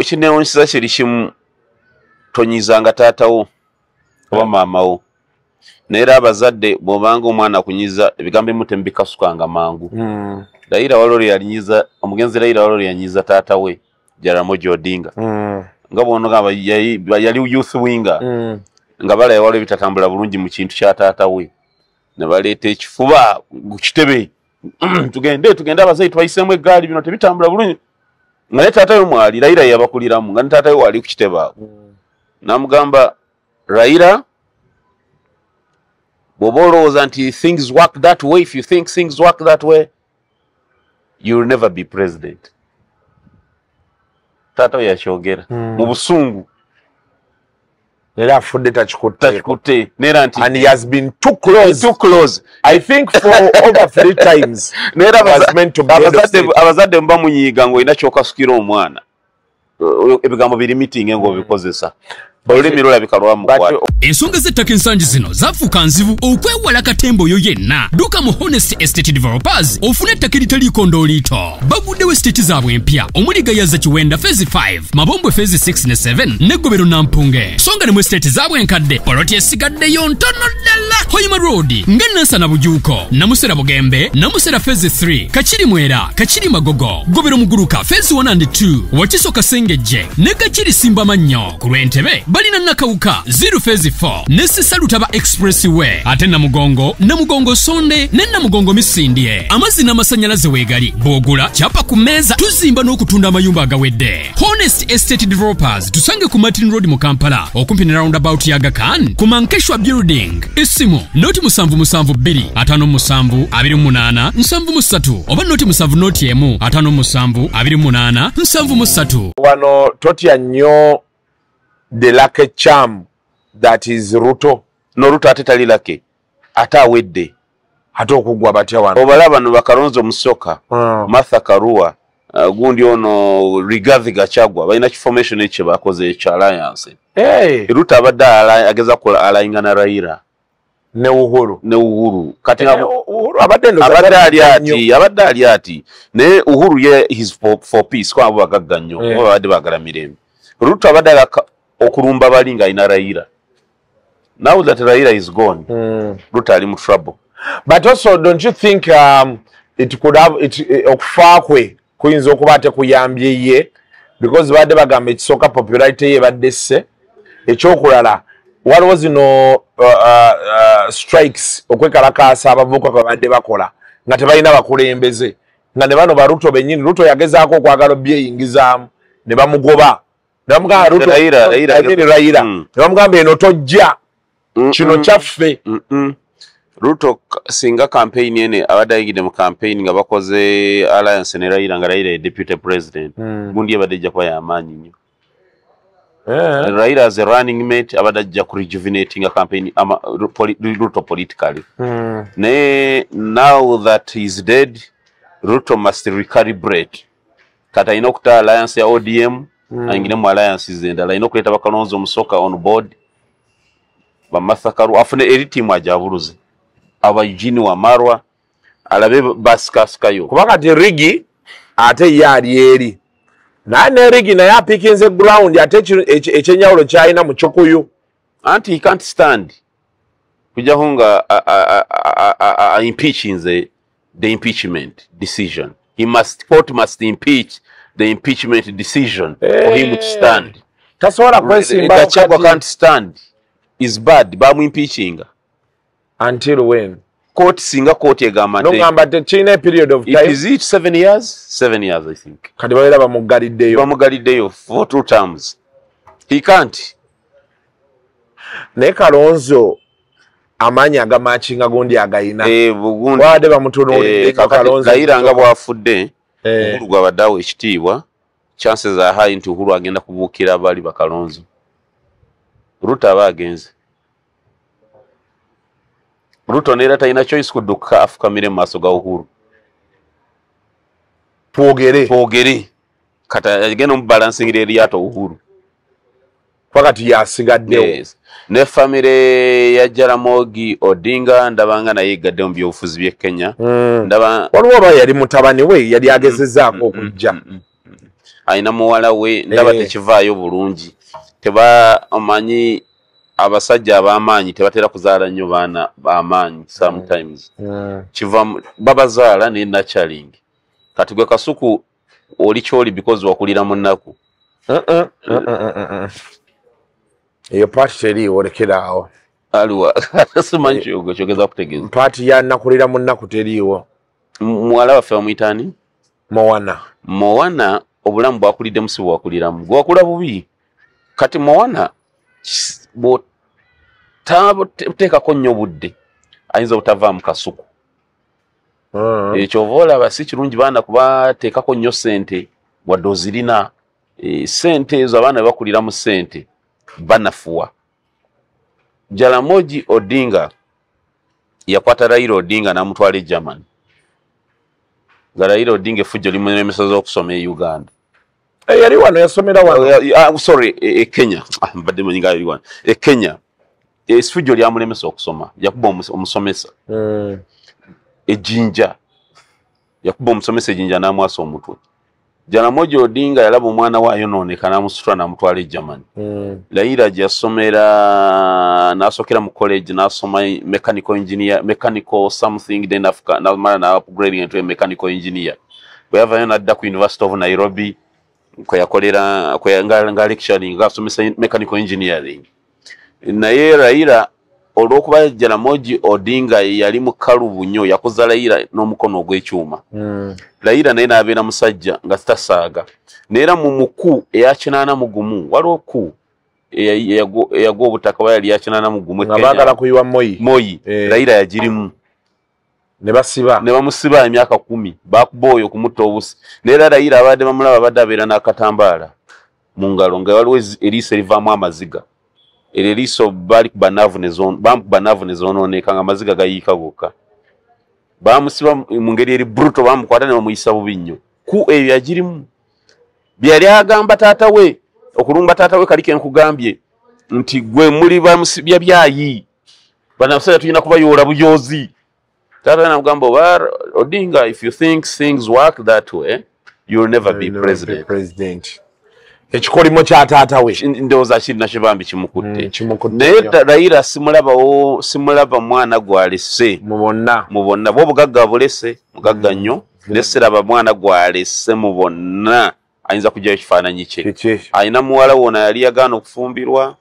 Kinewunyisa kiri kimu tonyizanga taatawo oba maamawo. Naye era abazadde bw'obanga omwana akunyiza ebigambo ebimu tembikasukanga mangu. Raila Walori yalinyiza omugenzi Raila Walori yanyiza taata we Jaramogi Odinga. Nga bono gamba yali youth winger. Nga bala wale bitatambula bulungi mu kintu kya taata we. Ne baleeta ekifuba kitebe. Tugende abazai twayisemwe eggaali bino tebitambula bulungi. Nga taata we mwali Raila yabakuliramu nga taata we wali ku kiteba. Namugamba Raila Bobolowooza nti things work that way. If you think things work that way, you will never be president. Tata we yakyogera mu busungu. Nera afudde takikutte. Nera nti and he has been too close. I think for over 3 times. Nera was meant to be abazadde mbamunyiiga ng'olina kyokasukira omwana. Ebigambo biri meeting ng'obikozesa. Olulimi lulabika lwamukwata. Ensonga z'ettaka ensangi zino zafuuka nzibu okwewala katembo oyo yenna. Dduka mu Honest Estate Developers ofune ettaka eritaliiko ndooliito. Baguddewo estate zaabwe empya omuli Gayaza Kiwenda Phase 5, Mabombwe Phase 6 ne 7 ne Gobero Nampunge. Songa ne mu estate zaabwe enkadde poloti esigaddeyo ntono ddala. Hoima Road ng'Enansa na Bujuuko, Namusera Bugembe, Namusera Phase 3, Kachiri Mwera, Kachiri Magogo, Gobero Muguruka Phase 1 and 2, Wakiso Kasengejje ne Kachiri Simba Mannyo. Ku Lwentebe balina Nakawuka 0 Phase 4 ne Sissalutaba Expressway ate Namugongo Sonde ne Namugongo Misindye. Amazzi n'amasannyalaze weegali bw'ogula kyapa ku mmeeza tuzimba n'okutunda amayumba agawedde. Honest Estate Developers tusange ku Martin Road mu Kampala okumpi ne roundabout ya Aga Khan ku Mankeshwa Building. Essimu noti 772 57 28 73 oba noti 7 57 28 73. Wano totya nnyo the lucky charm that is Ruto. No Ruto ate tali lake. Ate awedde. Ate okugwa batya wano. Obalaba no Bakalonzo Musyoka. Martha Karua. Gundi ono Rigathi Gachagua. Balina formation ekye bakoze ekya alliance. Ruto abadde ageza kola alayinga na Raila. Ne Uhuru. Kati Uhuru abadde ali ati. Ne Uhuru ye his for peace kwa abo bagagga nnyo. Abadde bagala mirembe. Ruto abadde okulumba balinga ina Raila. Now that Raila is gone, Ruto ali mu trouble. But also, don't you think it could have okufakwe kuyinza okuba ate kuyambye ye because badde bagamba ekisoka popularity ye badde se ekyokulala waliwo zino strikes okwekalakaasa abavubuka kwe badde bakola nga tebalina bakulembeze nga ne bano baruto bennyini Ruto yagezaako okwagala byeyingizaamu ne bamugoba ne bamugamba Ruto Raila ne bamugamba eno tojja kino kyaffe. Ruto singa campaign ene abadde ayingidde mu campaign nga bakoze alliance ne Raila nga Raila deputy president gundi abadde ajja kuba y'amaanyi nnyo. Raila as a running mate abadde ajja ku rejuvenating a campaign Ruto politically. Now that he's dead, Ruto must recalibrate. Kati alina okuta alliance ya ODM ayingire mu alliances endala alina okuleeta Bakalonzo Musyoka on board Martha Karua afune eri tiimu ajabuluze aba Eugene Wamalwa alabe basikasikayo kuba kati Rigi ate yali eri nane Rigi naye apikinze ground ate ekyenyawulo kyalina mu Kikuyu anti he can't stand kuja hunga impeaching the impeachment decision. Court must impeach the impeachment decision for him to stand. Tasobola kwesimba Gachagua can't stand. Is bad. Bamu impeaching. Until when? Court singa court egamba no ngamba tekina period of time. Is it 7 years? 7 years I think. Kati balera bamugaliddeyo 4 2 terms. He can't. Ne Kalonzo amanya agamatchinga gondi agayina. Bugundi. Wade bamutunuulidde Kalonzo. Raila nga bwafudde. Uhuru gwabaddawo ekitiibwa. Chances are high nti Uhuru agenda kubuukira abali Bakalonzo. Ruto abagenze Ruto nera taina choice kuduka afukamire maso ga Uhuru twogere kata agenda mu balancing eri yato Uhuru fakati yasigaddewo. Yes. Ne family ya Jaramogi Odinga ndabanga na yigadde mu byobufuzi bye Kenya. Ndaba waliwo yali mutabani we yali agezezzaako okujja. Aina muwala we ndaba tekivaayo bulungi. Teba amanyi abasajja ab'amaanyi tebatera kuzaala nnyo baana b'amaanyi sometimes. Kiva babazaala ne nurturing. Kati gwe Kasuku oli kyoli because wakulira mu nnaku. Eyo party teriiwo olekeraawo. Aliwa simanyi kyogeza kutegeeza. Party ya nakulira mu nnaku teriiwo. Muwala waffe bamuyitaani? Mowana obulamu bwakulidde musi bwakuliramu. Gwakula bubi. Kati Mowana teekako nnyo budde ayinza obutavaamu Kasuku. Ekyo olaba si kirungi baana kubateekako nnyo ssente wadde ozirina. Ssente ezo abaana bakulira mu ssente banafuwa. Jaramogi Odinga yakwata Raila Odinga n'amutwala e Germany. Raila Odinga effujjo limulemesa z'okusoma e Uganda. Yali wano yasomera wano. Sorry, Kenya. Mbadde manyinga yali wano. Kenya. Effujjo lyamulemesa okusoma. Yakuba omusomesa. Ejinja. Yakuba omusomesa ejinja n'amwasa omutwe. Jaramogi Odinga yalaba omwana waayo nooneka n'amusitula n'amutwala e Germany. Raila gyasomera n'asokera mu college n'asoma mechanical something then n'amala n'upgrading into a mechanical engineer. Bwe yavayo n'adda ku University of Nairobi kwe nga lecturing ng'asomesa mechanical engineering. Naye Raila olw'okuba Jaramogi Odinga yali mukalubu nnyo yakuza Raila n'omukono ogw'ekyuma. Raila naye n'abeera musajja nga sitasaaga. Neera mu muku eya 81 waliwo ku eyagwa obutaka bwa yali ya 81 nga baagala kuyiwa Moi. Raila yagirimu. Ne bamusiba emyaka 10 bakuba oyo kumutta obusi. Neera Raila abadde bamulaba abadde abeera n'akatambaala mu ngalo nga waliwo eriiso erivaamu amaziga. Eriiso bali kubanavu ne zoonooneka nga amaziga gayiika gokka. Bamusiba mu ngeri eri brutal bamukwata ne bamuyisa bubi nnyo. Ku eyo yagirimu. Byali agamba taata we okulumba taata we kali kenkugambye nti gwe muli bamusibya byayi. Banasaba tulina kubayoola bujoozi. Taata n'amugamba Odinga, if you think things work that way, you'll never be president. Ekikolimo kya taata we ndowooza kirina kibambi kimukutte. Naye Raila simulaba mwana gwalese mu bonna bw'obugagga bulese mugagga nnyo nesiraba mwana gwalese mu bonna ayinza kujjayo ekifaananyi kye. Ayina muwala wona yali yagaana okufumbirwa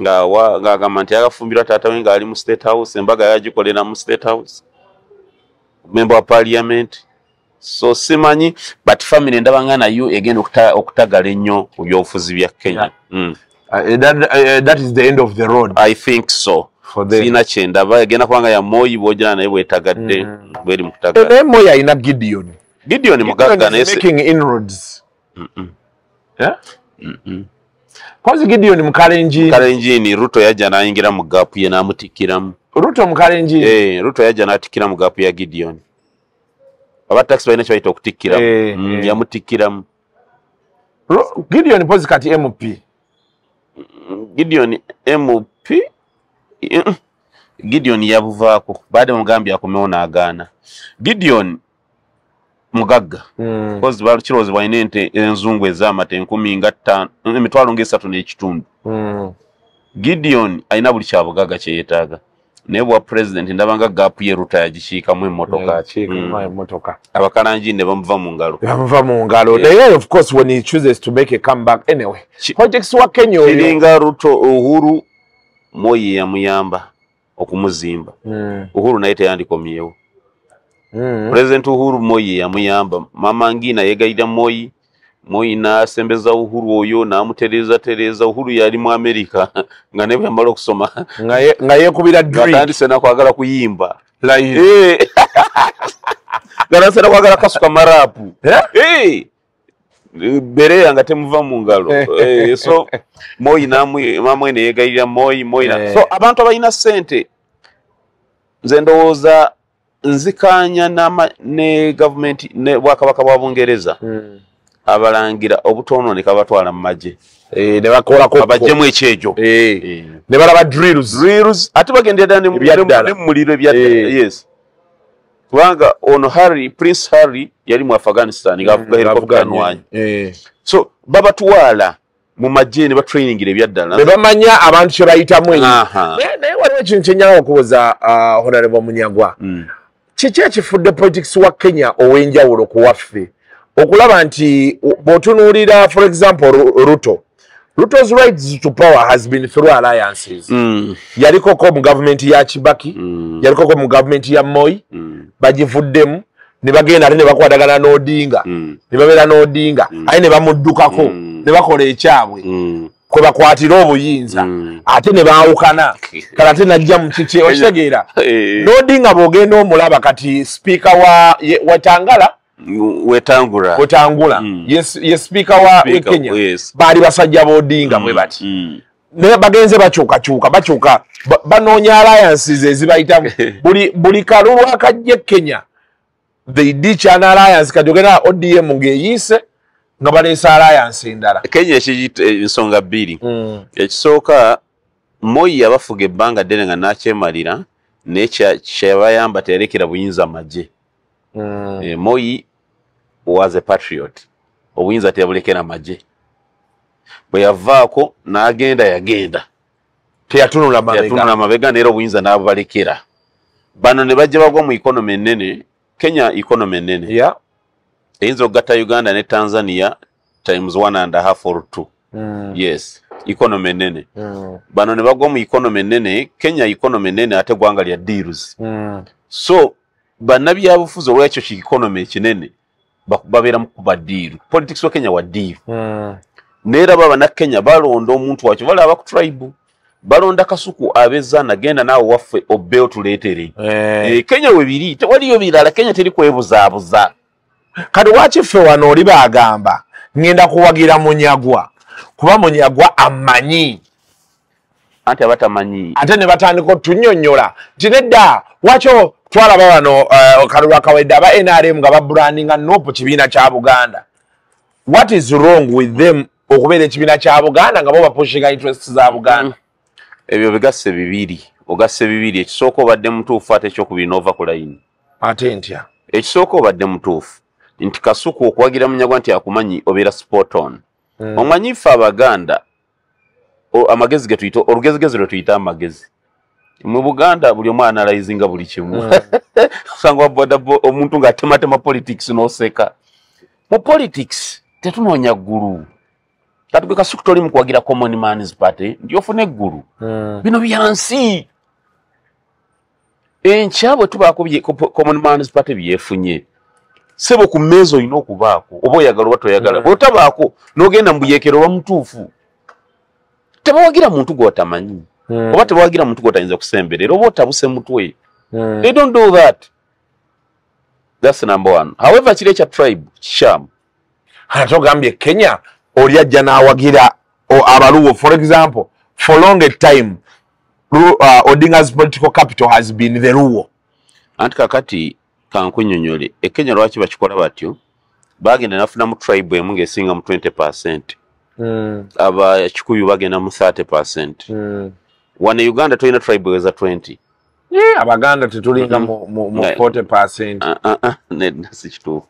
ng'agamba nti yagafumbirwa taata we ng'ali mu State House, embaga yagikolera mu State House, member wa parliament. So simanyi but family ndabanga nayo egenda okutagala ennyo ku byobufuzi bya Kenya. That is the end of the road. I think so. Sina kyendaba egenda kubanga ya Moi bwogera naye bwetagadde bweri mukutagala. Moi ayina Gideon mugagga naye making inroads. Kwazi Gideon Mukalenjini Ruto yajja n'ayingira mu gaapu ye n'amutikkiramu. Ruto Mukalenjini Ruto yajja n'atikkira mu gaapu ya Gideon. Abataxi balina kyo bayita okutikkiramu. Yamutikkiramu. Gideon pozi kati MP. Gideon MP Gideon yabuvaako baade mugambye akomewo n'agaana. Gideon mugagga pozi balukirozi bwalina ente enzungu ez'amata 15,000 emitwalo ng'esatu n'ekitundu. Gideon alina buli kyabugagga kye yeetaaga. Naye bwa president ndabanga gaapu ye Ruto yagikiikamu emmotoka. Abakalanji ne bamuva mu ngalo. Naye of course when he chooses to make a comeback anyway. Projects wa Kenya oyo. Iringa Ruto Uhuru Moi yamuyamba okumuzimba. Uhuru naye teyandikomyewo. President Uhuru Moi yamuyamba. Mama Ngina yegayira Moi n'asembeza Uhuru oyo n'amutereza Uhuru yali mu America nga ne bwamala okusoma nga yekubira drink atandise nakwagala kuyimba Garasera kwagala kasuka marapu. bere yanga temuva mu ngalo so Moi mamwe ne yegayira Moi so abantu abalina sente nze ndowooza nzikanya ne government ne bwakabaka bwa Bungereza abalangira obutoononeka batwala mu magye ne bakola ko abajjemu ekyejo ne balaba drills ate bagendera ne muliro bya yes kubanga ono Prince Harry yali mu Afghanistan ngavuga helicopter nwanyi so babatwala mu magye ne batrainingira ebyaddala ne bamanya abantu kye bayitamu naye waliwo ekintu kyenyala okubuuza Honorable Munyagwa kiki ekifudde politics wa Kenya ow'enjawulo ku waffe okulaba nti bw'otunuulira for example Ruto's rise to power has been through alliances. Yalikoko mu government ya Kibaki, yalikoko mu government ya Moi, bagivuddemu ne bagenda ate ne bakwadagana n'Odinga, ne babeera n'Odinga, aye ne bamuddukako, ne bakola ekyabwe, kwe bakwatira obuyinza, ate ne baawukana, kale ate najja mu kiki okitegeera. N'Odinga bw'ogenda omulaba kati speaker wa Tangala, Wetangula yes speaker wa Kenya bali basajja bodinga mwe bati ne bagenze bakyuka banoonya alliances ezibayitamu buli kalulu akajje Kenya they ditch an alliance kajogera ODM ngeyise nga balesa alliance endala Kenya ekiyita ensonga bbiri ekisooka Moi yabafuga ebbanga ddene nga nakyemalira nekyabayamba teyarekera buyinza magye Moi was a patriot obuyinza teyabulekera magye bwe yavaako yagenda teyatunula mabega neera obuyinza n'abubalekera bano ne bajja bagwa mu economy ennene Kenya economy ennene eyinza okugatta Uganda ne Tanzania times 1.5 or 2 yes economy ennene bano ne bagwa mu economy ennene Kenya economy ennene ate gwanga lya deals so bannabyabufuzi olwekyo ki economy ekinene babeera mu kuba deal politics wa Kenya wa deal neera baba na Kenya balonda omuntu wakyo balaba ku tribe balonda Kasuku abeza nagenda naawe waffe obbeewo tuleetere Kenya webiri tewaliyo birala Kenya teri kwebuzaabuza kati wakiffe wano oli baagamba ngenda kuwagira Munyagwa kuba Munyagwa amanyi anti abatamanyi ate ne batandika otunyonnyola nti nedda wakyo twalaba wano kalulu akawedde aba NRM nga babrandinga nopo kibiina kya Buganda. What is wrong with them okubeera ekibiina kya Buganda nga bo bapushinga interests za Buganda? Ebyo bigasse bibiri ogasse bibiri ekisooka obadde mutuufu ate ekyokubiri ova ku layini ate ntya ekisooka obadde mutuufu nti Kasuku okuwagira Munyagwa nti akumanyi obeera spot on omanyiife Abaganda amagezi getuyita olugezigezi lwe tuyita amagezi mu Buganda buli omu analyzinga buli kimu usanga boda omuntu ng'atematema politics n'oseka mu politics tetunoonya ggulu kati gwe Kasuku toli mu kuwagira Common Man's Party nti ofune eggulu bino byansi enkya bwe tubaako Common Man's Party byefunye sebo ku mmeeza olina okubaako oba oyagala oba toyagala bw'otabaako n'ogenda mu buyeekero oba mutuufu tebawagira muntu gw'otamanyi oba tebawagira muntu gw'otayinza kusemberera oba otabuse mutwe they don't do that. That's number one. However kiri ekya tribe kikyamu atogambye Kenya oli ajja n'awagira abaluwo for example for long a time Odinga's political capital has been the Luo anti kakati kankunnyonnyole Kenya lwaki bakikola batyo bagenda nafuna mu tribe emu ng'esinga mu 20% aba Kikuyu bagenda mu 30% wane Uganda toyina tribe weza 20 Abaganda tetulinga mu 40% nedda si kituufu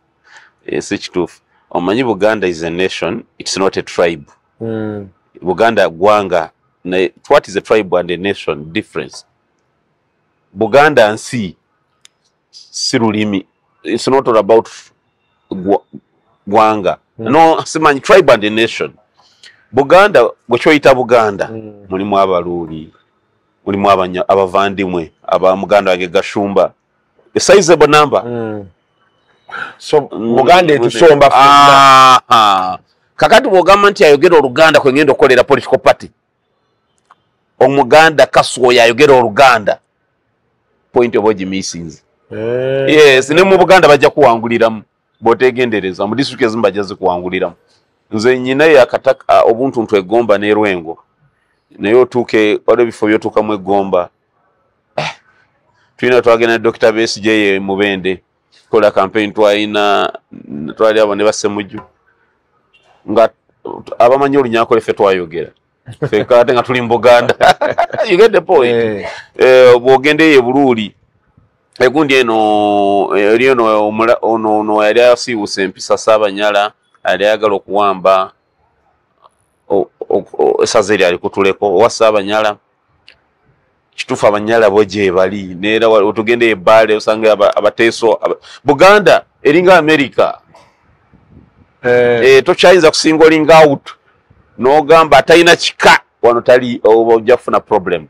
si kituufu omanyi Buganda is a nation, it's not a tribe. Buganda gwanga what is a tribe and a nation difference? Buganda and si lulimi, it's not all about gwanga no simanyi tribe and a nation. Buganda bwekyoyita Buganda mulimu abaluuli mulimu abavandimwe abamuganda wange Gashumba a sizable number so Buganda etusomba kakati bwogamba nti ayogera Oluganda kwe ngenda okukolera political party omuganda Kasuo yayogera Oluganda point of origin missing yes ne mu Buganda bajja kuwanguliramu botegendereza mu district ezimba jaze kuwangulira nze nyina yakataka obuntu ntwegomba ne Rwengo nayo tuke wale bifo byotuka mu egomba twina twagena Dr. Besigye Mubende kola campaign twali abone basemuju nga abamanyi olunyako lefe twayogera fekate nga tuli mboganda you get the point bogende ye bululi egundi eno ono yali asiwuse empisa Sabanyala ali agalo kuwamba esazeri ali kutuleko wa Sabanyala kitufa Abanyala boje bali nera otugende ebale usange abateso Buganda eringa America tochayinza kusingolinga out no gamba ataina chika wano tali ojafuna problem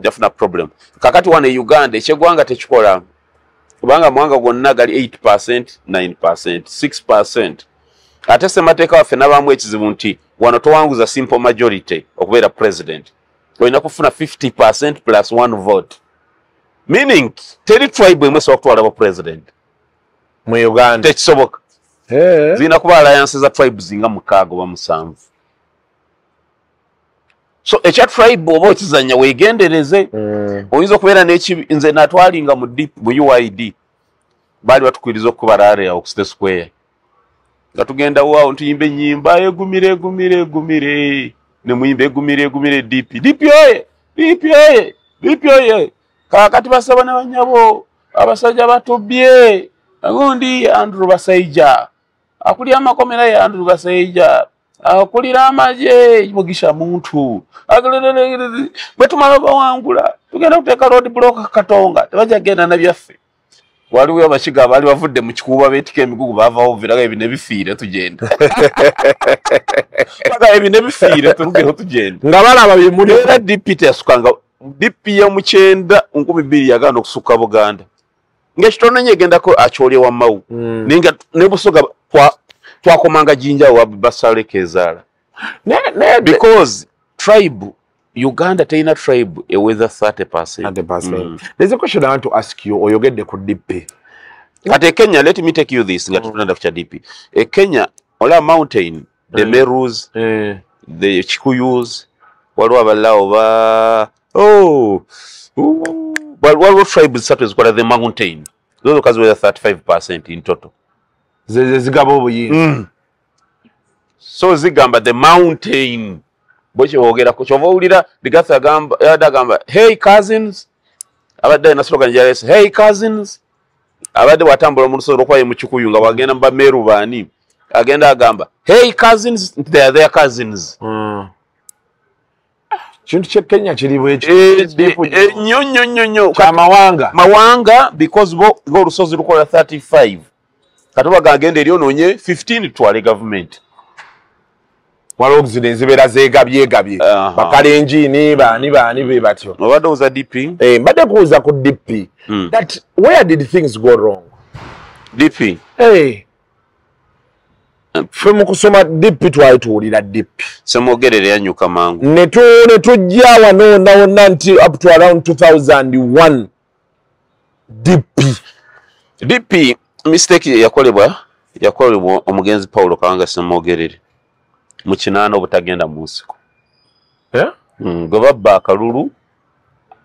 jafuna problem kakati wane Uganda ekyegwanga tekikola kubanga mwanga gonna gali 8% 9% 6% ate semateeka waffe nabamwe ekizibu nti wano towanguza simple majority okubeera president olina kufuna 50% plus 1 vote meaning teri tribe emwe sobola kutwala president mu Uganda tekisoboka zina kuba alliances za tribes nga mukaago ba musanvu so echa tribe oba okizanya wegendereze oyinza okubeera n'ekibi nze natwalinga mu deep mu UID bali batukwiriza okuba area of State Square nga tugenda wao ntuyimbe nyimba egumire ne muyimbe egumire DP oye kakati basaba n'abanyabo abasajja batobye agundi Andrew Basaija akuli amakomera ya Andrew Basaija akulira amaje mugisha muntu betumala bawangula tugenda kuteka road block Katonga tebaja genda na byaffe waliwo abashiga bali bavudde mu kikuba betike emigugu bavaho viraga ebine bifiire tugenda baga ebine bifiire turugeho tugenda nga balaba bimuli era DP yasukanga DP ya muchenda 2000 yaganda okusuka Buganda ngekitono nyegenda ko achole wa mau ninga nebusoga twakomanga jinja wa basale kezala because tribe Uganda taina tribe a weather 30%. There's a question I want to ask you or you get the DP. At Kenya, let me take you this nga tutanda kucha DP. Kenya ola mountain the Merus the Chikuyus walwa balao ba what tribes such as the mountain those because we are 35% in total zigabo yi so zigamba the mountain boche wogera ko chovulira bigatha gamba yada gamba hey cousins abadde na slogan jarese hey cousins abadde watambula mu nsoro kwaye mu Kikuyu nga bagenda mba Meru bani agenda agamba hey cousins they are their cousins Chintu che Kenya chilibwe nyonyo mawanga because bo rusozi rukola 35 katoba gagende lyo nonye 15 twale government walo zibera zegabye bakale enjini bani be batyo obadde uza DP mbadde kuuza ku DP that where did things go wrong DP Femu kusoma DP twalituulira DP semogerere yanyuka mangu ne tujja wano nti up to around 2001 DP mistake yakolebwa omugenzi Paulo Kawanga semogerere mu kinana obutagenda mu nsiko gwe babba akalulu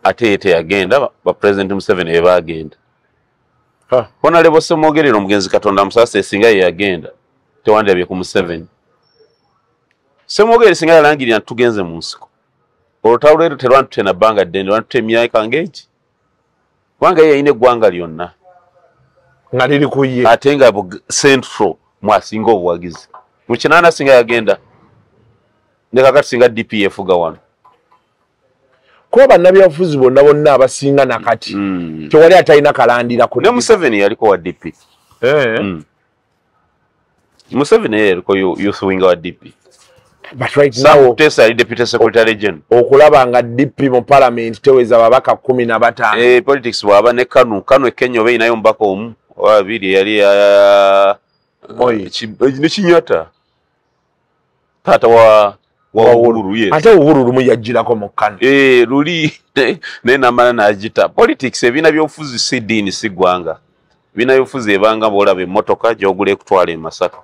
ate yagenda ba President Museveni bagenda Honorable semogerere omugenzi Katonda Musasa esinga yagenda tewandabye ku Museveni semogerere singa yalangirira tugenze mu nsiko olutalo lero terwantu na banga ddende wantu emyaka ngeji wanga yeyine gwanga lyonna nga liri kuye ate nga central mwasinga obuwagizi mu kinana singa yagenda nekakati singa DP efuga wano kuba bannabyabufuzi bonna abasinga nakati tewali atalina kalandira ku ne Museveni yaliko wa DP Museveni yaliko youth wing wa DP but right now Tessa deputy secretary general okulaba nga DP mu parliament teweza babaka 15 politics bwaba ne Kanu Kenya obe inayo mbako omu wabiri yali ne Kinyata tata wa Uhuru yes ate Uhuru lumu yajjirako mu Kanu luli ne namana najita politics ebina byofuzi si dini si gwanga binayofuze ebanga bolaba emmotoka gyogula kutwala e Masaka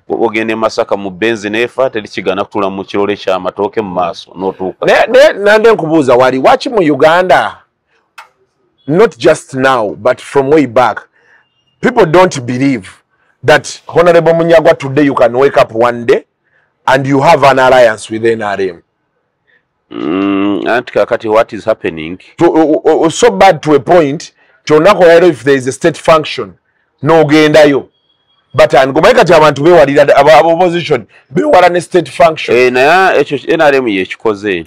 ogende Masaka mu benzi nefa terikigana kutula mu kirole kya matooke mu maaso n'otuuka nande nkubuuza wali wachi mu Uganda, not just now but from way back, people don't believe that Honorable Munyagwa today you can wake up one day and you have an alliance with NRM. And kakati what is happening So bad to a point if there is a state function no gendayo but ngomeka abantu bewalira opposition bewala ne state function na ekyo NRM yekikoze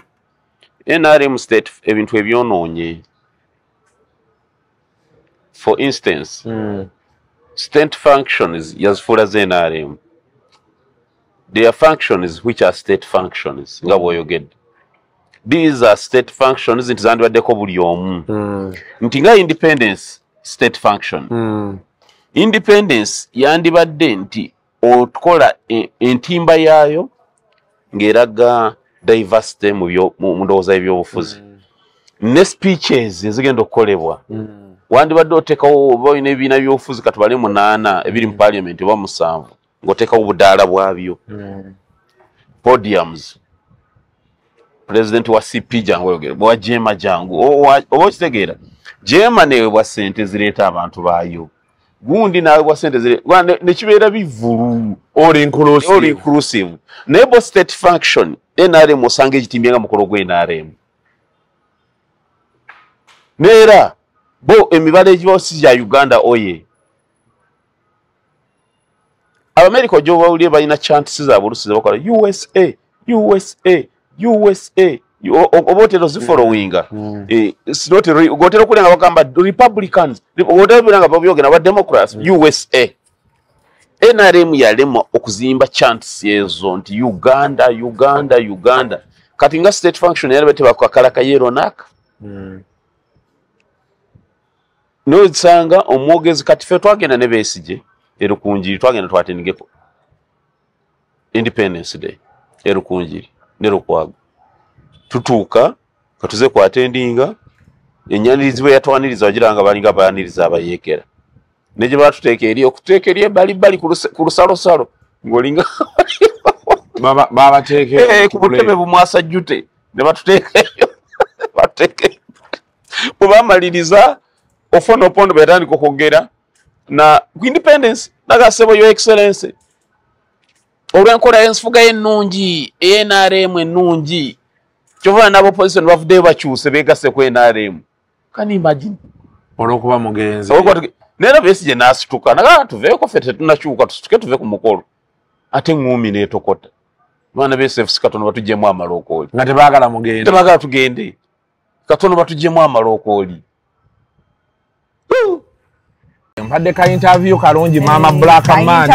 NRM state ebintu ebyononye. For instance, state functions yazifula ze NRM. There are functions which are state functions. These are state functions nti zandibaddeko buli omu. Nti nga independence state function. Independence yandibadde nti otukola entimba yaayo ngeraga diversity mu ndowooza y'ebyobufuzi. Ne speeches ezigenda okukolebwa. Wandibadde otekawo boyina ebiina by'obufuzi katubale 8 ebiri mu parliament oba 7 ng'otekawo obudaala bwabyo. Podiums. President wa CP jangu oyogera bwa Jema jangu oba okitegeera Jema newe bwa sente zireeta abantu baayo gundi nawe bwa sente zireeta ne kibeera bivulu all inclusive nebo state function NRM osange ekitimbenga mukolo gwe NRM neera bo emibale egibosi ya Uganda oye Abamerika jo bawulye balina chances za bulusi zabakola USA obotero zifollowinga it's not gotero kulenga bagamba Republicans obotero bilanga babyogena ba Democrats USA NRM yalema okuzimba chances yezo nti Uganda kati nga state function yalabete bakakala kayero naka no tsanga omwogezi kati fe twagenda ne besije erukunjiri twagenda twatendingeko Independence Day erukunjiri nero kwago tutuuka katuze ku attendinga enyaniriziwe yatwaniriza wagiranga balinga bayaniriza abayekera neje batuteeka eri okuteeka bali ku lusalo ngolinga baba teeke ku butebe bumwasa jute ne batuteeka bamaliriza ofona pondo betandika okugera na independence nagasebo your excellency olwenkola enfuga ennungi NRM ennungi kyova nabo opposition bavude bakyuse begase ku NRM can you imagine olwokuba mugenzi nera besije nasituka naga tuveeko fete tunakyuka tuve ku mukolo ate ngumi netokota bana besefisi katono batujjemu amalokoli nga tebagala tugende katono batujjemu amalokoli. Mpadde ka interview kalungi mama Black Man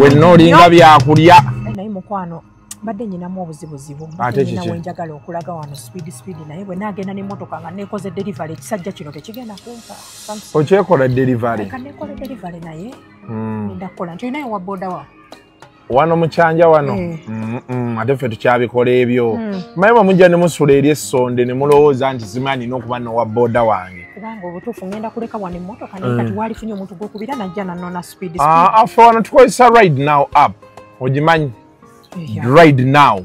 wenno olinga byakulya naye mukwano badde nyinamu obuzibuzibu nyina wenjagala okulaga wano speed naye bwe nagenda n'emmotoka nga nekoze delivery ekisajja kino tekigenda kumpa okyekola delivery kanekola delivery naye ndakola nti naye wa boda wa wano mukyanja wano ate ffe tukyabikola ebyo maye mujja ne musula eri essonde ne mulowooza nti zimanyi n'okuba nowa boda wange kubanga obutuufu ngenda kuleka wano emmotoka naye kati walifunye omuntu gwokubira najja nanona speed afe wano tukozesa ride now app ogimanyi ride now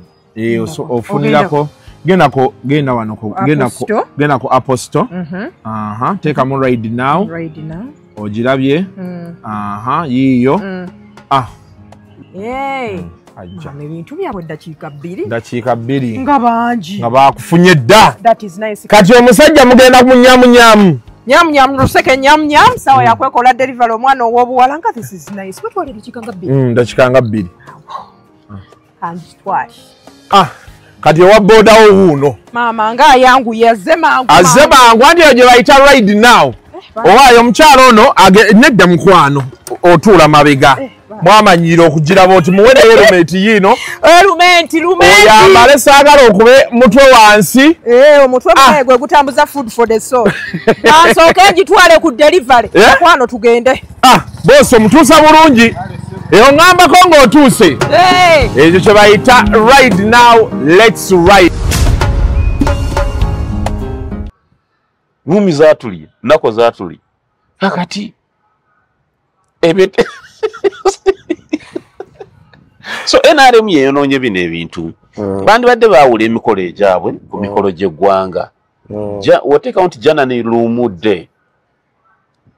ofunirako genda wano genda ku Apple Store teekamu ride now ogirabye yiiyo ebintu byabwe dakiika 2 nga bangi nga bakufunye dda kati omusajja mugenda munyamunyamu luseke nyamunyam sawa yakwekola delivery omwana ow'obuwala nga this is nice kwetwala dakiika nga 2 kati owa bodawo wuuno maama nga ayanguye azze mangu anti eyo gye bayita ride now owaayo omukyalo ono nedda mukwano otuula mabega mwamanyira okugiraba oti muwereyo erumenti yiino oyambale saagala okube mutwe wansi omutwe gwe gutambuza food for the soul ansooke ngitwale ku delivery mukwano tugende boosi omutuusa bulungi eyo ngambako ng'otuuse ekyo kye bayita ride now let's ride ngumi zatuli nako zatuli kakati So NRM yeyonoonye bino ebintu bandibadde baawula emikolo egyabwe ku mikolo gy'eggwanga woteeka nti jana ne luumudde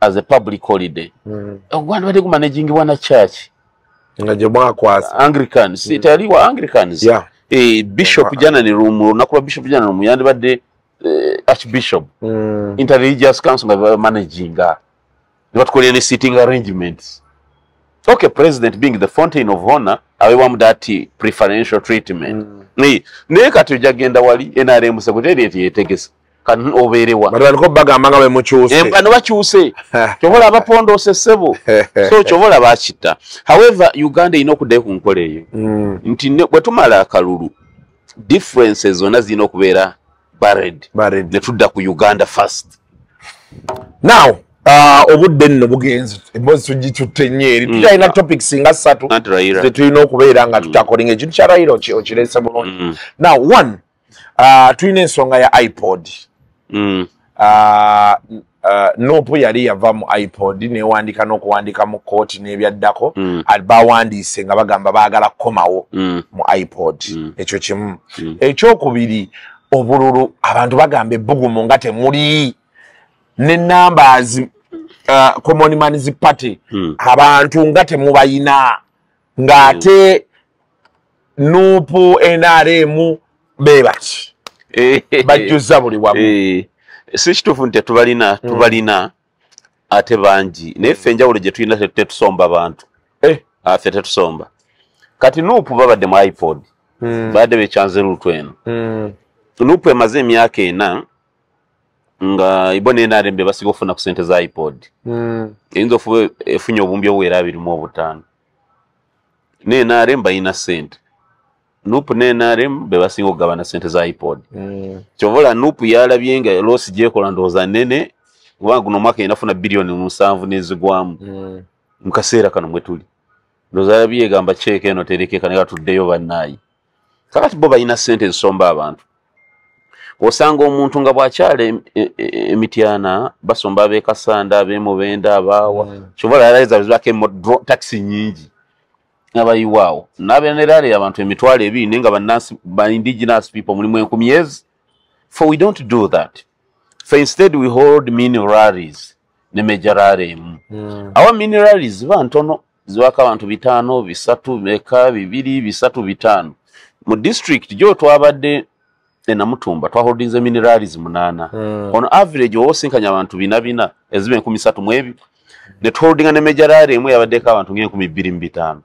as a public holiday gwandibadde gumanagingibwa na church nga gye mwakwasa Anglicans taliwa Anglicans bishop jana ne luumu olunaku lwa bishop jana ne luumu yandibadde archbishop interreligious council nga managinga ne batukolera ne seating arrangements. Okay, president being the fountain of honor, awewamu that preferential treatment. Naye kati ojagenda wali NRM secretariat yetegese kan oberewa. Bali ko bagamba nga bemukyuse. Bano bakyuse. Kyobola abapondose sebo. So kyobola bakita. However, Uganda ino kudde ku nkole eyo. Nti bwe tumala akalulu differences zonna zino okubeera buried. Ne tudda ku Uganda first. Now obudde nno bugenze ebozi tugitutte nyeeri tulina topics nga 3 tetulina okubeera nga tutakolinga ekintu kya Raila okirese bulungi. Now one tulina ensonga ya iPod. Nopu yali yava mu iPod newandika n'okuwandika mu kooti n'ebyaddako bawandiise nga bagamba baagala kukomawo mu iPod. Ekyo kimu. Ekyokubiri obululu abantu bagamba ebbugumu nga temuli ne numbers common man's party abantu nga temubayina ngate nupu NRM bebati bajuza buli wamu si kituufu nti tubalina ate bangi naye ffe enjawulo gye tulina tetusomba abantu ffe tetusomba kati nupu babadde mu iPod badde bekyanze lutu eno nupu emaze emyaka 4 nga ibone NRM basiga ofuna ku sente za iPod. Eyinza ofuwe efunye obumbi obuwera 25. Ne NRM bayina sente. Nupu ne NRM basiga okugabana sente za iPod. Kyovola nupu yalabye nga losi gyekola ndowooza nnene kubanga guno mwaka inafuna bilioni 7 n'ezigwamu. Mu kaseera kano mwe tuli. Ndowooza yalabye egamba cheeke eno terekeka ne gatuddeyo bannaayi. Kakati bo bayina sente zisomba abantu. Osanga omuntu nga bwakyala emityana basomba ab'ekasanda ab'emubenda abaawa kyobola yalaiza bizwako taxi nyingi abayiwaawo n'abenerale abantu emitwalo 2 nga bannansi ba indigenous people mulimu 10,000. For we don't do that. For instead we hold mini rallies ne major rally. Our mini rallies ziba ntono ziwaka abantu 5 3 meka 2 3 5 mu district gyo twabadde Namutumba twaholdinze minerals 8 on average osinkanya abantu 4 ezibe 13 mwebi ne twaholdinga ne major rally emwe yabadeka abantu 12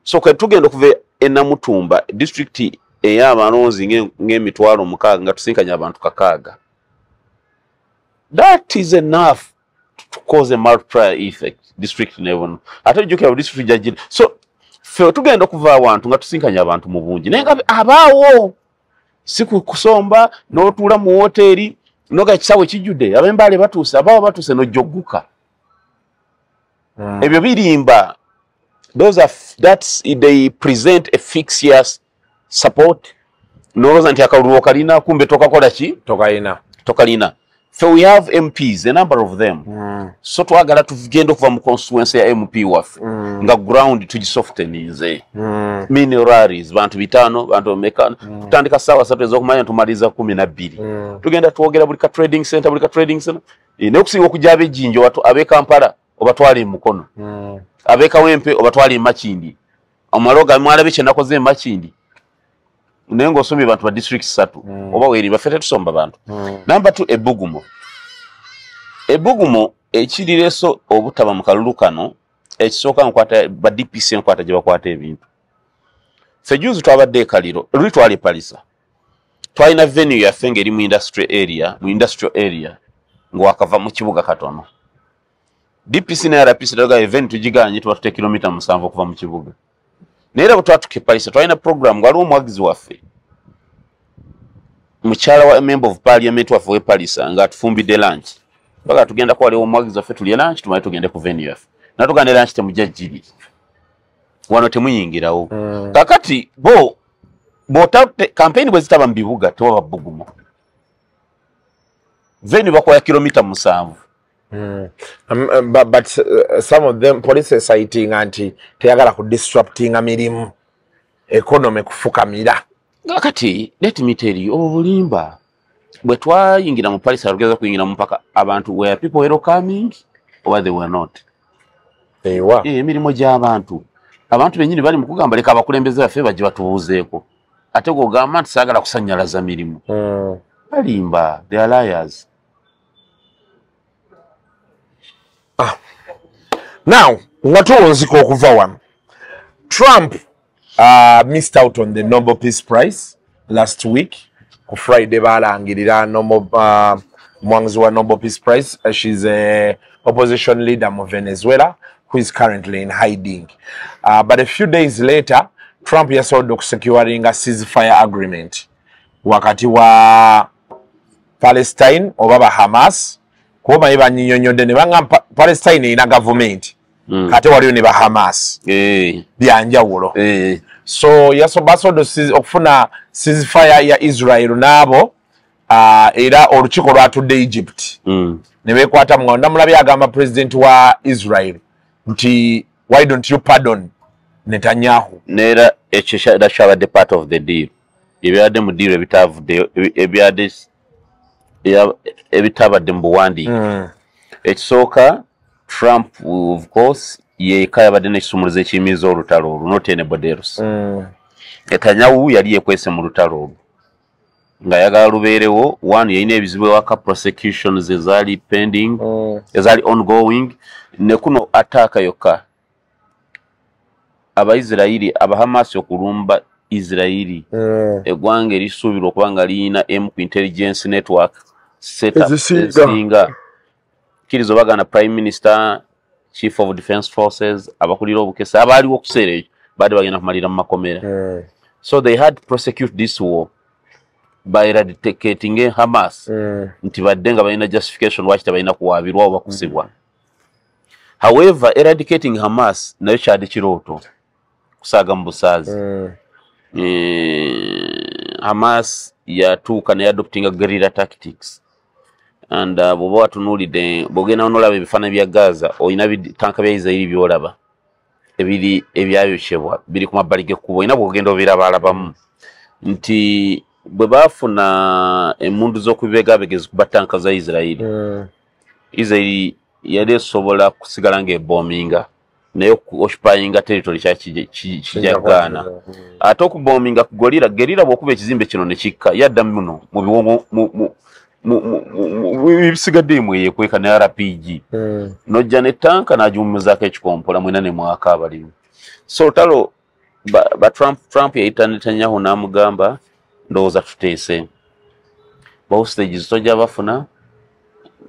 so kwe tugenda kuve Namutumba district eyabalonzi ng'emitwalo 6 nga tusinkanya abantu 6. That is enough to cause a multiplier effect district level ate juke district judge. So fe tugenda kuva abantu nga tusinkanya abantu mu bungi nenga abaawo siku kusomba n'otula mu hoteli noga kisawe kijudde abembale batuuse abawo batuuse no jogguka ebyo birimba those are they present a fixed support noza nti akalulu kalina kumbe tokakola ki tokalina. So we have MPs, a number of them. So twagala tugenda okuva mu constituency ya MP waffe nga ground tugisofteninze mineraries bantu 5 bantu meka tutandika sawa 3 ezokumanya tumaliza 12 tugenda tuogera buli ka trading center ne okusinga okujabe jinjo watu abe Kampala obatwali mukono abe Kawempe obatwali Makindi amaloga mwalabe kye nakoze Makindi nengo osomye bantu ba district 3 oba weri bafete tusomba bantu. Number 2 ebugumo ekirireso obutaba mu kalulu kano ekisooka nkwata ba DPC nkwata gye bakwata ebintu sejuzi twabadde kaliro lwitwali palisa twalina venue yaffe ngeri mu industrial area ngwakava mu kibuga katono DPC na RPC daga event tujiganye tubatute kilomita 7 kuva mu kibuga nera butwatuke palisa twalina program ngwaliwo omwagizi waffe mukyala wa member of parliament waffe we palisa nga tufumbidde lunch baga tugenda kwa lewo omwagizi waffe tulye lunch tumaye tugende ku venue yaffe natugande lunch temujajjiri wano temuyingirawo kakati bo campaign bwe zitaba mbibuga tewaba bugumo venue bakola kilomita 7 But some of them police are citing anti teyagala ku disrupting mirimu economy kufukamira. Kati let me tell you obulimba bwe twayingira mu Paris arugeza kuyingira mu mpaka abantu were people welcoming or they were not. Ewa. Emirimo gy'abantu abantu benyini bali mu kugamba leka abakulembeze baffe bajje batubuuzeeko ate go gamba nti saagala kusannyalaza mirimu. Balimba they are liars. Now ngatuwonzika okuva wano Trump missed out on the Nobel Peace Prize last week. On Friday, balangirira mwanzi wa Nobel Peace Prize. She's a opposition leader of Venezuela who is currently in hiding. But a few days later, Trump yasobola securing a ceasefire agreement wakati wa Palestine oba Hamas. Kuba iba nyinyonyode ne banga Palestine ina government. Kate waliyo ne ba Hamas. Byanjawulo. So yasobasodo okufuna ceasefire ya Israel nabo era olukiiko lwatudde Egypt. Ne bekwata mwana mulabi agamba president wa Israel nti why don't you pardon Netanyahu? Nera ekisha the part of the deal. Ebyadde mu deal ebitabadde mu buwandi. Ekisooka Trump of course yeka yabadde n'ekisumuluzo ekiyimiza olutalo olwo not anybody else. Netanyahu yali yekwese mu lutalo olwo nga yagala lubeerewo one yalina ebizibu ewaka prosecutions ezaali pending ezaali ongoing ne kuno attaaka yokka Abaisirairi Abahamas okulumba Israeli eggwanga erisuubirwa okuba nga liyina intelligence network set up ezinga kirizo bagana prime minister chief of defense forces abakulira obukesa abaaliwo okuseera ekyo baadde bagenda kumalira mu makomera. So they had to prosecute this war by eradicating Hamas nti badde nga balina justification lwaki tebalina kuwaabirwa oba kusibwa. However, eradicating Hamas nayo kyali kirooto kusaaga mu busaazi. Hamas yatuuka ne adopting guerrilla tactics and bw'oba watunuulidde bw'ogenda n'olaba ebifaananyi bya Gaza olina tanka bya Israel by'olaba ebiri ebyayokyebwa biri ku mabbali g'ekkubo olina bw'ogenda obirabalabamu nti bwe baafuna emmundu z'okubibegabegezi ku batanka za Israel Israel yali esobola kusigala ng'eboominga naye occupyinga territory kijagaana ate okuboominga ku gerira bw'okuba ekizimbe kino ne kikka yadda muno mu biwongo bisigadde mu yekweka ne RPG nojja ne tanka n'agiwummuzaako ekikompola mwena ne mwaka abalimu. So talo ba Trump yayita Netanyahu n'amugamba ndowooza tuteese hostage tojja bafuna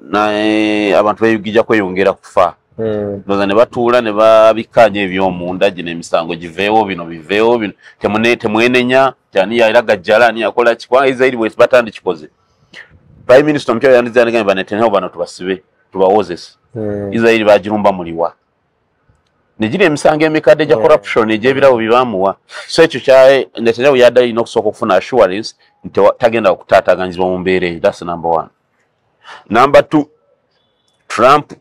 naye abantu beeyugijja kweyongera kufa. Ndowooza ne batuula ne babikkaanya eby'omunda gino emisango giveewo bino biveewo bino temwenenya tyani yayiraga jjala ani yakola kikwa Israel bwe batandikikoze. Prime Minister mpya yandiza ngamba Netanyahu bano tubasibe tubawozesa. Israel bagirumba muliwa. Nijiri emisango emikadde gya corruption egyebirawo bibamuwa. So ekyo kya Netanyahu yadda ino kusooka okufuna assurance nti tagenda okutaataganyizibwa mu mbeera. That's number 1. Number 2, Trump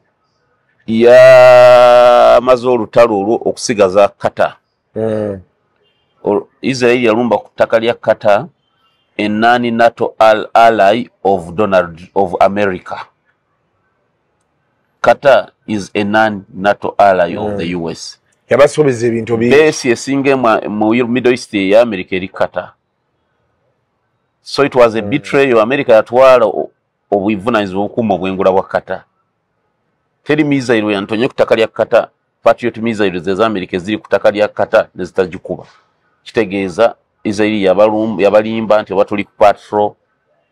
yamaze olutalo olwo okusigaza Qatar. Israel yalumba ku ttaka lya Qatar a non-NATO ally of America. Qatar is a non-NATO ally of the US. Yabasobeza ebintu bingi. Base esinge mu Middle East ya America eri Qatar. So it was a betrayal. America yatwala obuvunanyizibwa okuuma obwengula bwa Qatar. Teri missile yantonye ku ttaka lya Qatar. Patriot missiles za America ziri ku ttaka lya Qatar ne zitagikuba. Kitegeeza Israel yabalimba nti batuli ku patrol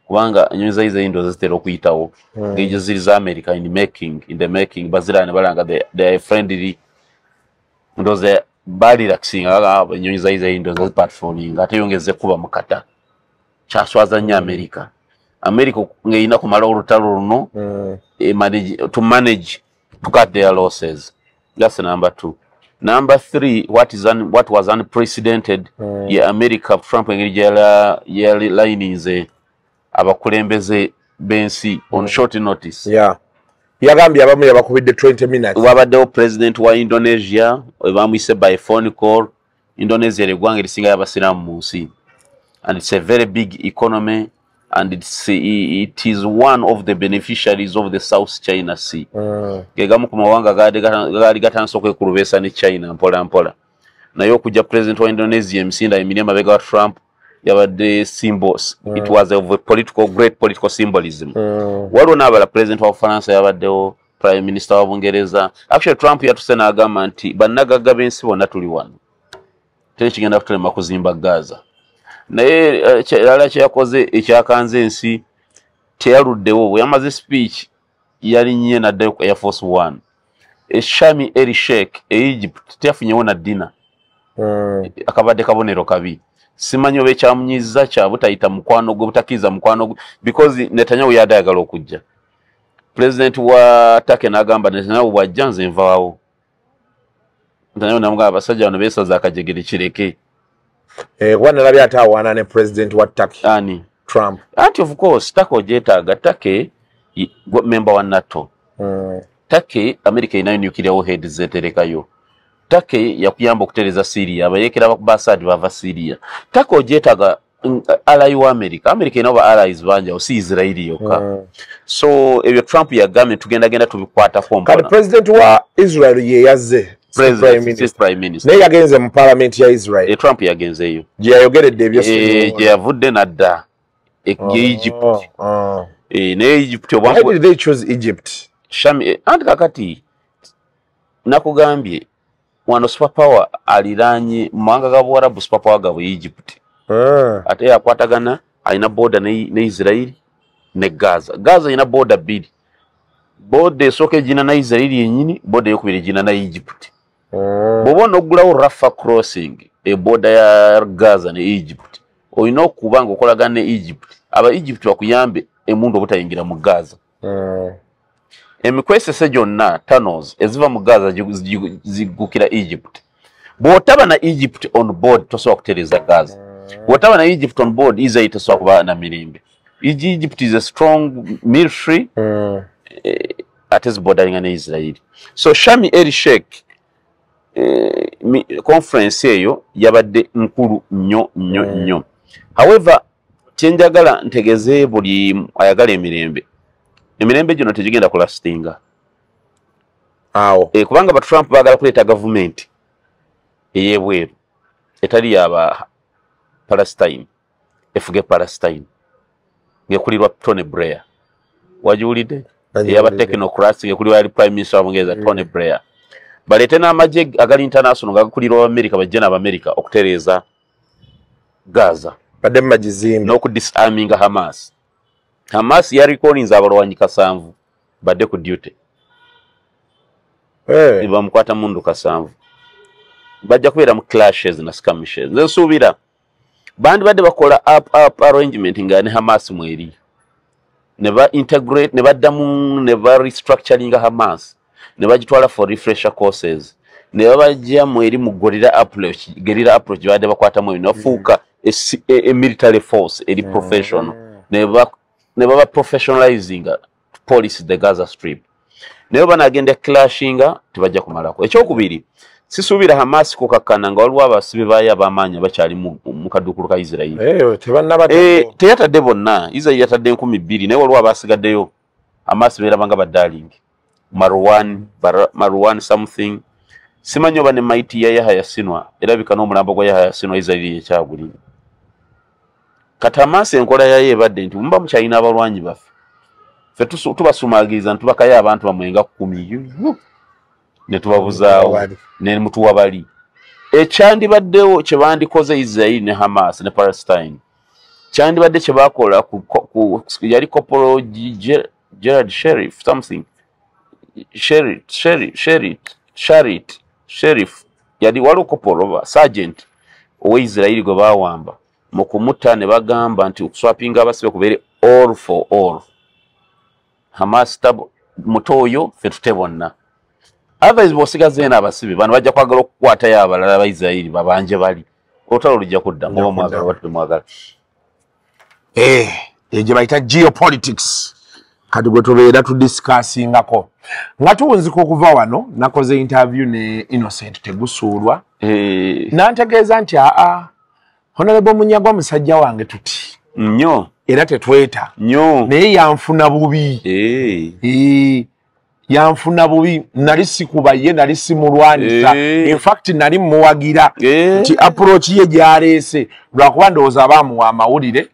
kubanga ennyonyi za Israel ndo zitera okuyitawo ng'ejo ziri za America in the making bazirane balanga they are friendly ndoze bali relaxing ennyonyi za Israel ndo za patrolling ate yongeze kuba mu Qatar kyaswaza nnyo America ng'eyina kumala olutalo luno to manage to cut their losses. That's number 2. Number 3, what was unprecedented, America Trump engeri lining abakulembeze bensi on short notice. yagambye abamu yabakubidde 20 minutes wabaddewo president wa Indonesia bamuyise by phone call. Indonesia eggwanga erisinga y'abasiraamu mu nsi, and it's a very big economy, and it is one of the beneficiaries of the South China Sea. Gegamu ku mawanga gaali gatandise okwekulubesa ne China mpola mpola. Naye okujja president wa Indonesia emisinde emiri emabega wa Trump yabadde symbols. It was of a great political symbolism. Waliwo n'abala president wa Faransa yabaddewo, prime minister wa Bungereza. Actually Trump yatuse n'agamba nti bannagagga b'ensi bonna tuli wano, tekigenda kutulema kuzimba Gaza. Naye ekirala kyeyakoze ekyakanze ensi teyaluddewo. Bwe yamaze speech yalinnye naddayo ku Air Force One. Shami El Sheikh Egypt teyafunyewo na dina. Akabadde kabonero kabi. Simanyi oba ekyamunyiza kya butayita mukwano gwe, butakiza mukwano gwe, because Netanyahu yadayagala okujja. President wa Turkey n'agamba Netanyahu bw'ajja nze nvaawo. Netanyahu n'amugamba abasajja bano beesaza akajegere kireke. Wana labia atawana ne president wa Turkey. Ani? Trump. Anti of course, Turkey ojetaga. Turkey member wa NATO. Turkey, America inayo nuclear warheads zeterekayo. Turkey yakuyamba okutereza Syria, abayekera bakuba Assad bava Syria. Turkey ojetaga ally wa America. America inova allies banja osi Israeli yoka. So ebyo Trump yagamye tugenda tubikwata kompa. Kati president wa Israel ye yazze. Prime Minister. Naye yagenze mu parliament ya Israel. Trump yagenzeyo. Gye yayogeredde ebyo gye yavudde nadda. Egypt. Ne Egypt why did they choose Egypt? Shami anti kakati nakugambye wano superpower aliranye mwanga ga Buarabu superpower ga Egypt. Ate yakwatagana alina border ne Israel ne Gaza. Gaza ina border bidi. Border soke jina na Israel yenyini, border yokubiri jina na Egypt. Bobona ogulawo Rafah crossing border ya Gaza ne Egypt. Oyina okubanga okolagana ne Egypt. Aba Egypt bakuyambe emundu obutayingira mu Gaza. Emikwesese gyonna tunnels eziva mu Gaza zigukira Egypt. Bw'otaba na Egypt on board tosobola kutereza Gaza. Bw'otaba na Egypt on board Israel tosobola kuba na mirembe. Egypt is a strong military ate ziborderinga ne Israel. So Shami El Sheikh conference eyo yabadde nkulu nnyo. However, kyenjagala ntegeze buli ayagala emirembe. Emirembe gino tegigenda kulastinga. Kubanga ba Trump bagala kuleeta government eyebweru etali yaba Palestine, efuge Palestine. Ngekulirwa Tony Blair. Wajiwulidde? Yaba technocrats ngekulirwa yali prime minister wa Bungereza Tony Blair. Balete n'amagye agali international gakulirwa America bajja n'Amerika okutereza Gaza. Badde majizimbe n'okudisarminga Hamas. Hamas yari calling abalwanyi kasanvu badde ku duty. Iba mukwata mundu kasanvu. Bajja kubeera mu clashes na skirmishes. Nsuubira bandi badde bakola up arrangement nga ne Hamas mweri. Ne ba integrate, ne baddamu, ne ba restructuring Hamas. Ne bagitwala for refresher courses. Ne babajja mweri mu guerrilla approach badde bakwata mu nafuuka a military force eri professional. Ne baba professionalizing police the Gaza Strip. Ne banagenda clashinga tebajja kumalako. Ekyokubiri sisuubira Hamas kukakana nga waliwo abasibe baaya abamaanyi bakyali mu kadukulu ka Israel. Teyatadde bonna. Israel yatadde 2,000 naye waliwo abasigaddeyo. Hamas beerabanga baddaling. Marwan something. Simanyi oba ne maiti ya Yahya Sinwar erabika n'omulambo gwa Yahya Sinwar Israel yekyagulira. Kati Hamas enkola yayo ebadde nti mba mukyalina abalwanyi baffe. Ffe tubasumaagiriza ntubakayo abantu bamwenga 10 ne tubabuzaawo ne mutuwa bali. Ekyandibaddewo kye bandikoze Israel ne Hamas ne Palestine. Kyandibadde kye baakola yali Corporal Gerard Sheriff something. Sheriff yali waliwo Corporal Sergeant owe Israel gwe baawamba. Mu kumutta ne bagamba nti okuswapinga abasibe kubeere all for all. Hamas mutoyo ffe tute bonna. Otherwise bw'osigazeena abasibe bano bajja kwagala okukwatayo abalala ba Israel babanje bali. Olutalo lujja kudda ngoba mwagala batutemwagala. Egye bayita geopolitics. kati gwe tubeera tudiscussingako nga tuwunzika okuva wano nakoze interview ne Innocent Tegusuulwa nantegeeza nti Honorable Munyagwa musajja wange tuti nnyo era tetweta nnyo naye yanfuna bubi yanfuna bubi nali sikuba ye nali simulwanisa in fact nali muwagira nti approach ye gyaleese lwakuba ndowooza abaamuwa amawulire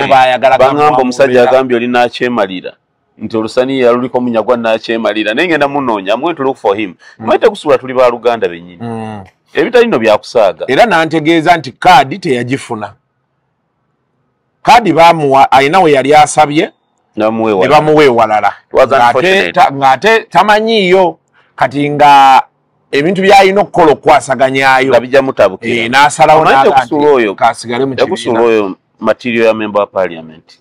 obayagala bangamba omusajja agambye oli nakyemalira nti olusani yaluliko Munyagwa nakyemalira naye ngenda munoonya I'm going to look for him mwete kusula tuli ba Luganda bennyini ebitalino byakusaaga era nantegeeza nti kaadi teyagifuna kaadi bamuwa alina we yali asabye ne bamuwa ewalala ng'ate tamanyiiyo kati nga ebintu byalina okukola okukwasaganyaayo n'asalawo kasigale mu kibiina oyo material ya member wa parliament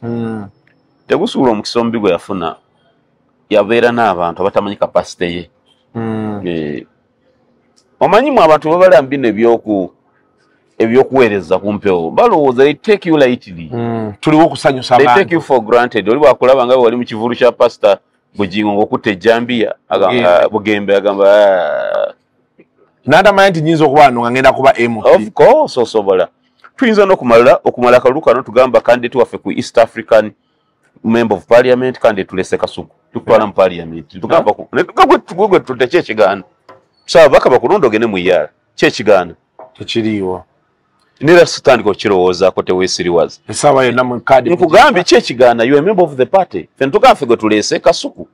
Tegusuulwa omukisa omubi gwe yafuna yabeera n'abantu abatamanyi kapasite ye omanyimu abantu babala mbino ebyokuweereza ku mpewo balowooza they take you lightly tuliwo okusanyusa abantu they take you for granted oli bwakulaba nga wali mu kivulu kya pastor Bugingo ng'okutte ejjambiya Bugembe agamba n'atamanyi nti nyinza okuba wano nga ngenda kuba MP of course osobola tuyinza n'okumala akalulu kano tugamba candidate waffe ku East African member of parliament candidate tulese Kasuku tukutwala mu parliament tugamba gwe tuteke ekigaana sawa baka bakulonda ogende mu iyala kyekigaana tekiriiwo nera sitandika okirowoozaako teweesiriwaza esaawa yonna mu kadi nkugambye kyekigaana you a member of the party fe ntugamba gwe tuleese Kasuku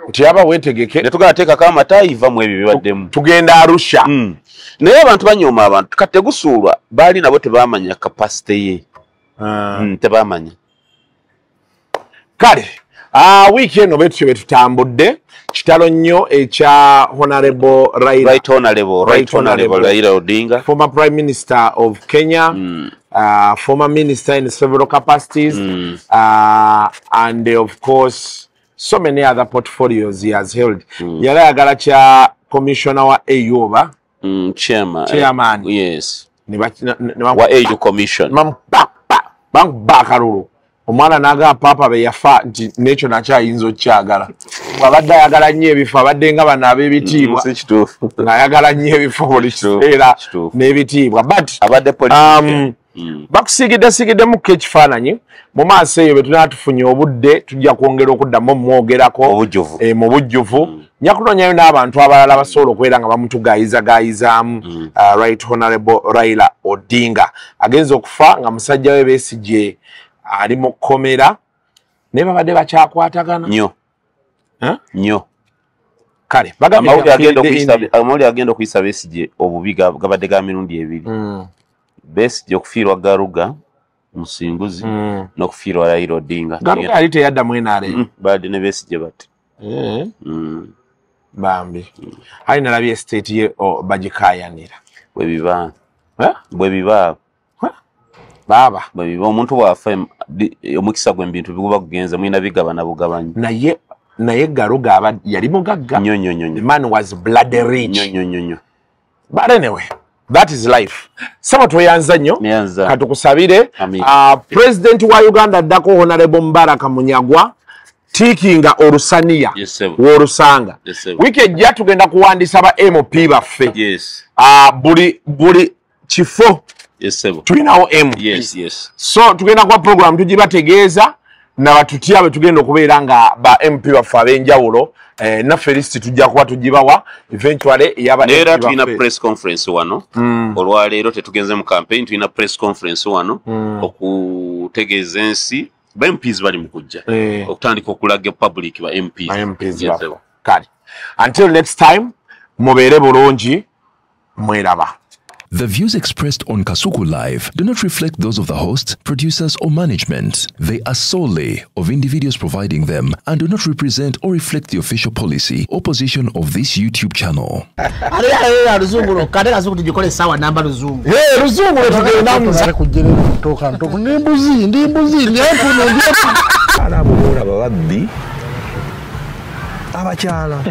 nti aba weetegeke ne tugenda teekako amatayiva mu ebyo bibaddemu tugenda Arusha naye abantu banyooma abantu kati Tegusuulwa baali nabo tebaamanya kapasite ye tebaamanya kale wiiki eno betutyo betutambudde kitalo nnyo ekya Honorable Raila Odinga, former Prime Minister of Kenya, former minister in several capacities, and of course so many other portfolios he has held. Yalagala cha commissioner wa AU chairman. Yes. Wa AU commission. Bakarulu. Omwana naga papa be yafa nti nekyo nakyayinza okyagala bwabadde ayagala nnyo ebifo abadde nga bano ab'ebitiibwa ng'ayagala nnyo ebifo buli kiseera n'ebitiibwa but bakusiigidde-sigiddemukko ekifaananyi mu maaso eyo bwe tunaa tufunye obudde tujja kwongera okuddamu mwogerako mu bujjuvu nja kunoonyayo n'abantu abalala basobola okubeera nga bamutugaayizagaayizaamu Right Honorable Raila Odinga agenza okufa nga musajja we Besigye ali mu kkomera ne babadde bakyakwatagana nnyo kale amawulire agenda okuyisa Besigye obubi gabadde ga mirundi ebiri Besigye okufiirwa Garuga Musinguzi n'okufiirwa Raila Odinga Garuga ali teyadda mu NRM badde ne Besigye bati bambi ali nalabye estate ye bagikaayanira bwe biba baba omuntu bwafa omukisa gwe bintu biguba kugenza mwina bigabana bugabanyi naye Garuga yali mugagga the man was bloody rich but anyway that is life sama tweyanza nnyo katukusabire president wa Uganda addako Honorable Mubaraka Munyagwa tiikinga olusaniya w'olusanga wiiki ejja tugenda kuwandiisa ba MP baffe buli kifo tulinawo MP so tugenda kuba program tugibategeeza nabatutya bwe tugenda okubeera nga ba MP baffe ab'enjawulo naffe list tujja kuba tugibawa eventually era tulina press conference wano olwaleero tetugenze mu campaign tulina press conference wano okutegeeza ensi ba MPs bali mu kujja okutandika okulaga public ba MPs kale until next time mubeere bulungi mweraba. The views expressed on Kasuku Live do not reflect those of the host, producers, or management. They are solely of individuals providing them and do not represent or reflect the official policy or position of this YouTube channel. Abakyala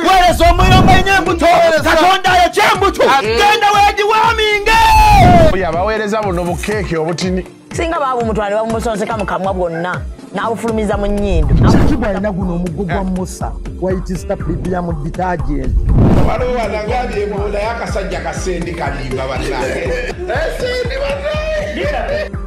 werezo omuyomba enyembuto katonda yekyembuto genda wegiwaminge yabaweereza buno bukeeke obutini singa baabumutwale bamumusonseka mu kamwa bwonna n'abufulumiza mu nnyindo. Kibwa alina guno omuggo gwa Musa White Star Premium Detergent. Waliwo wanagambye ebola y'akasajja kasendi kalimba bannange. Esendi bannange.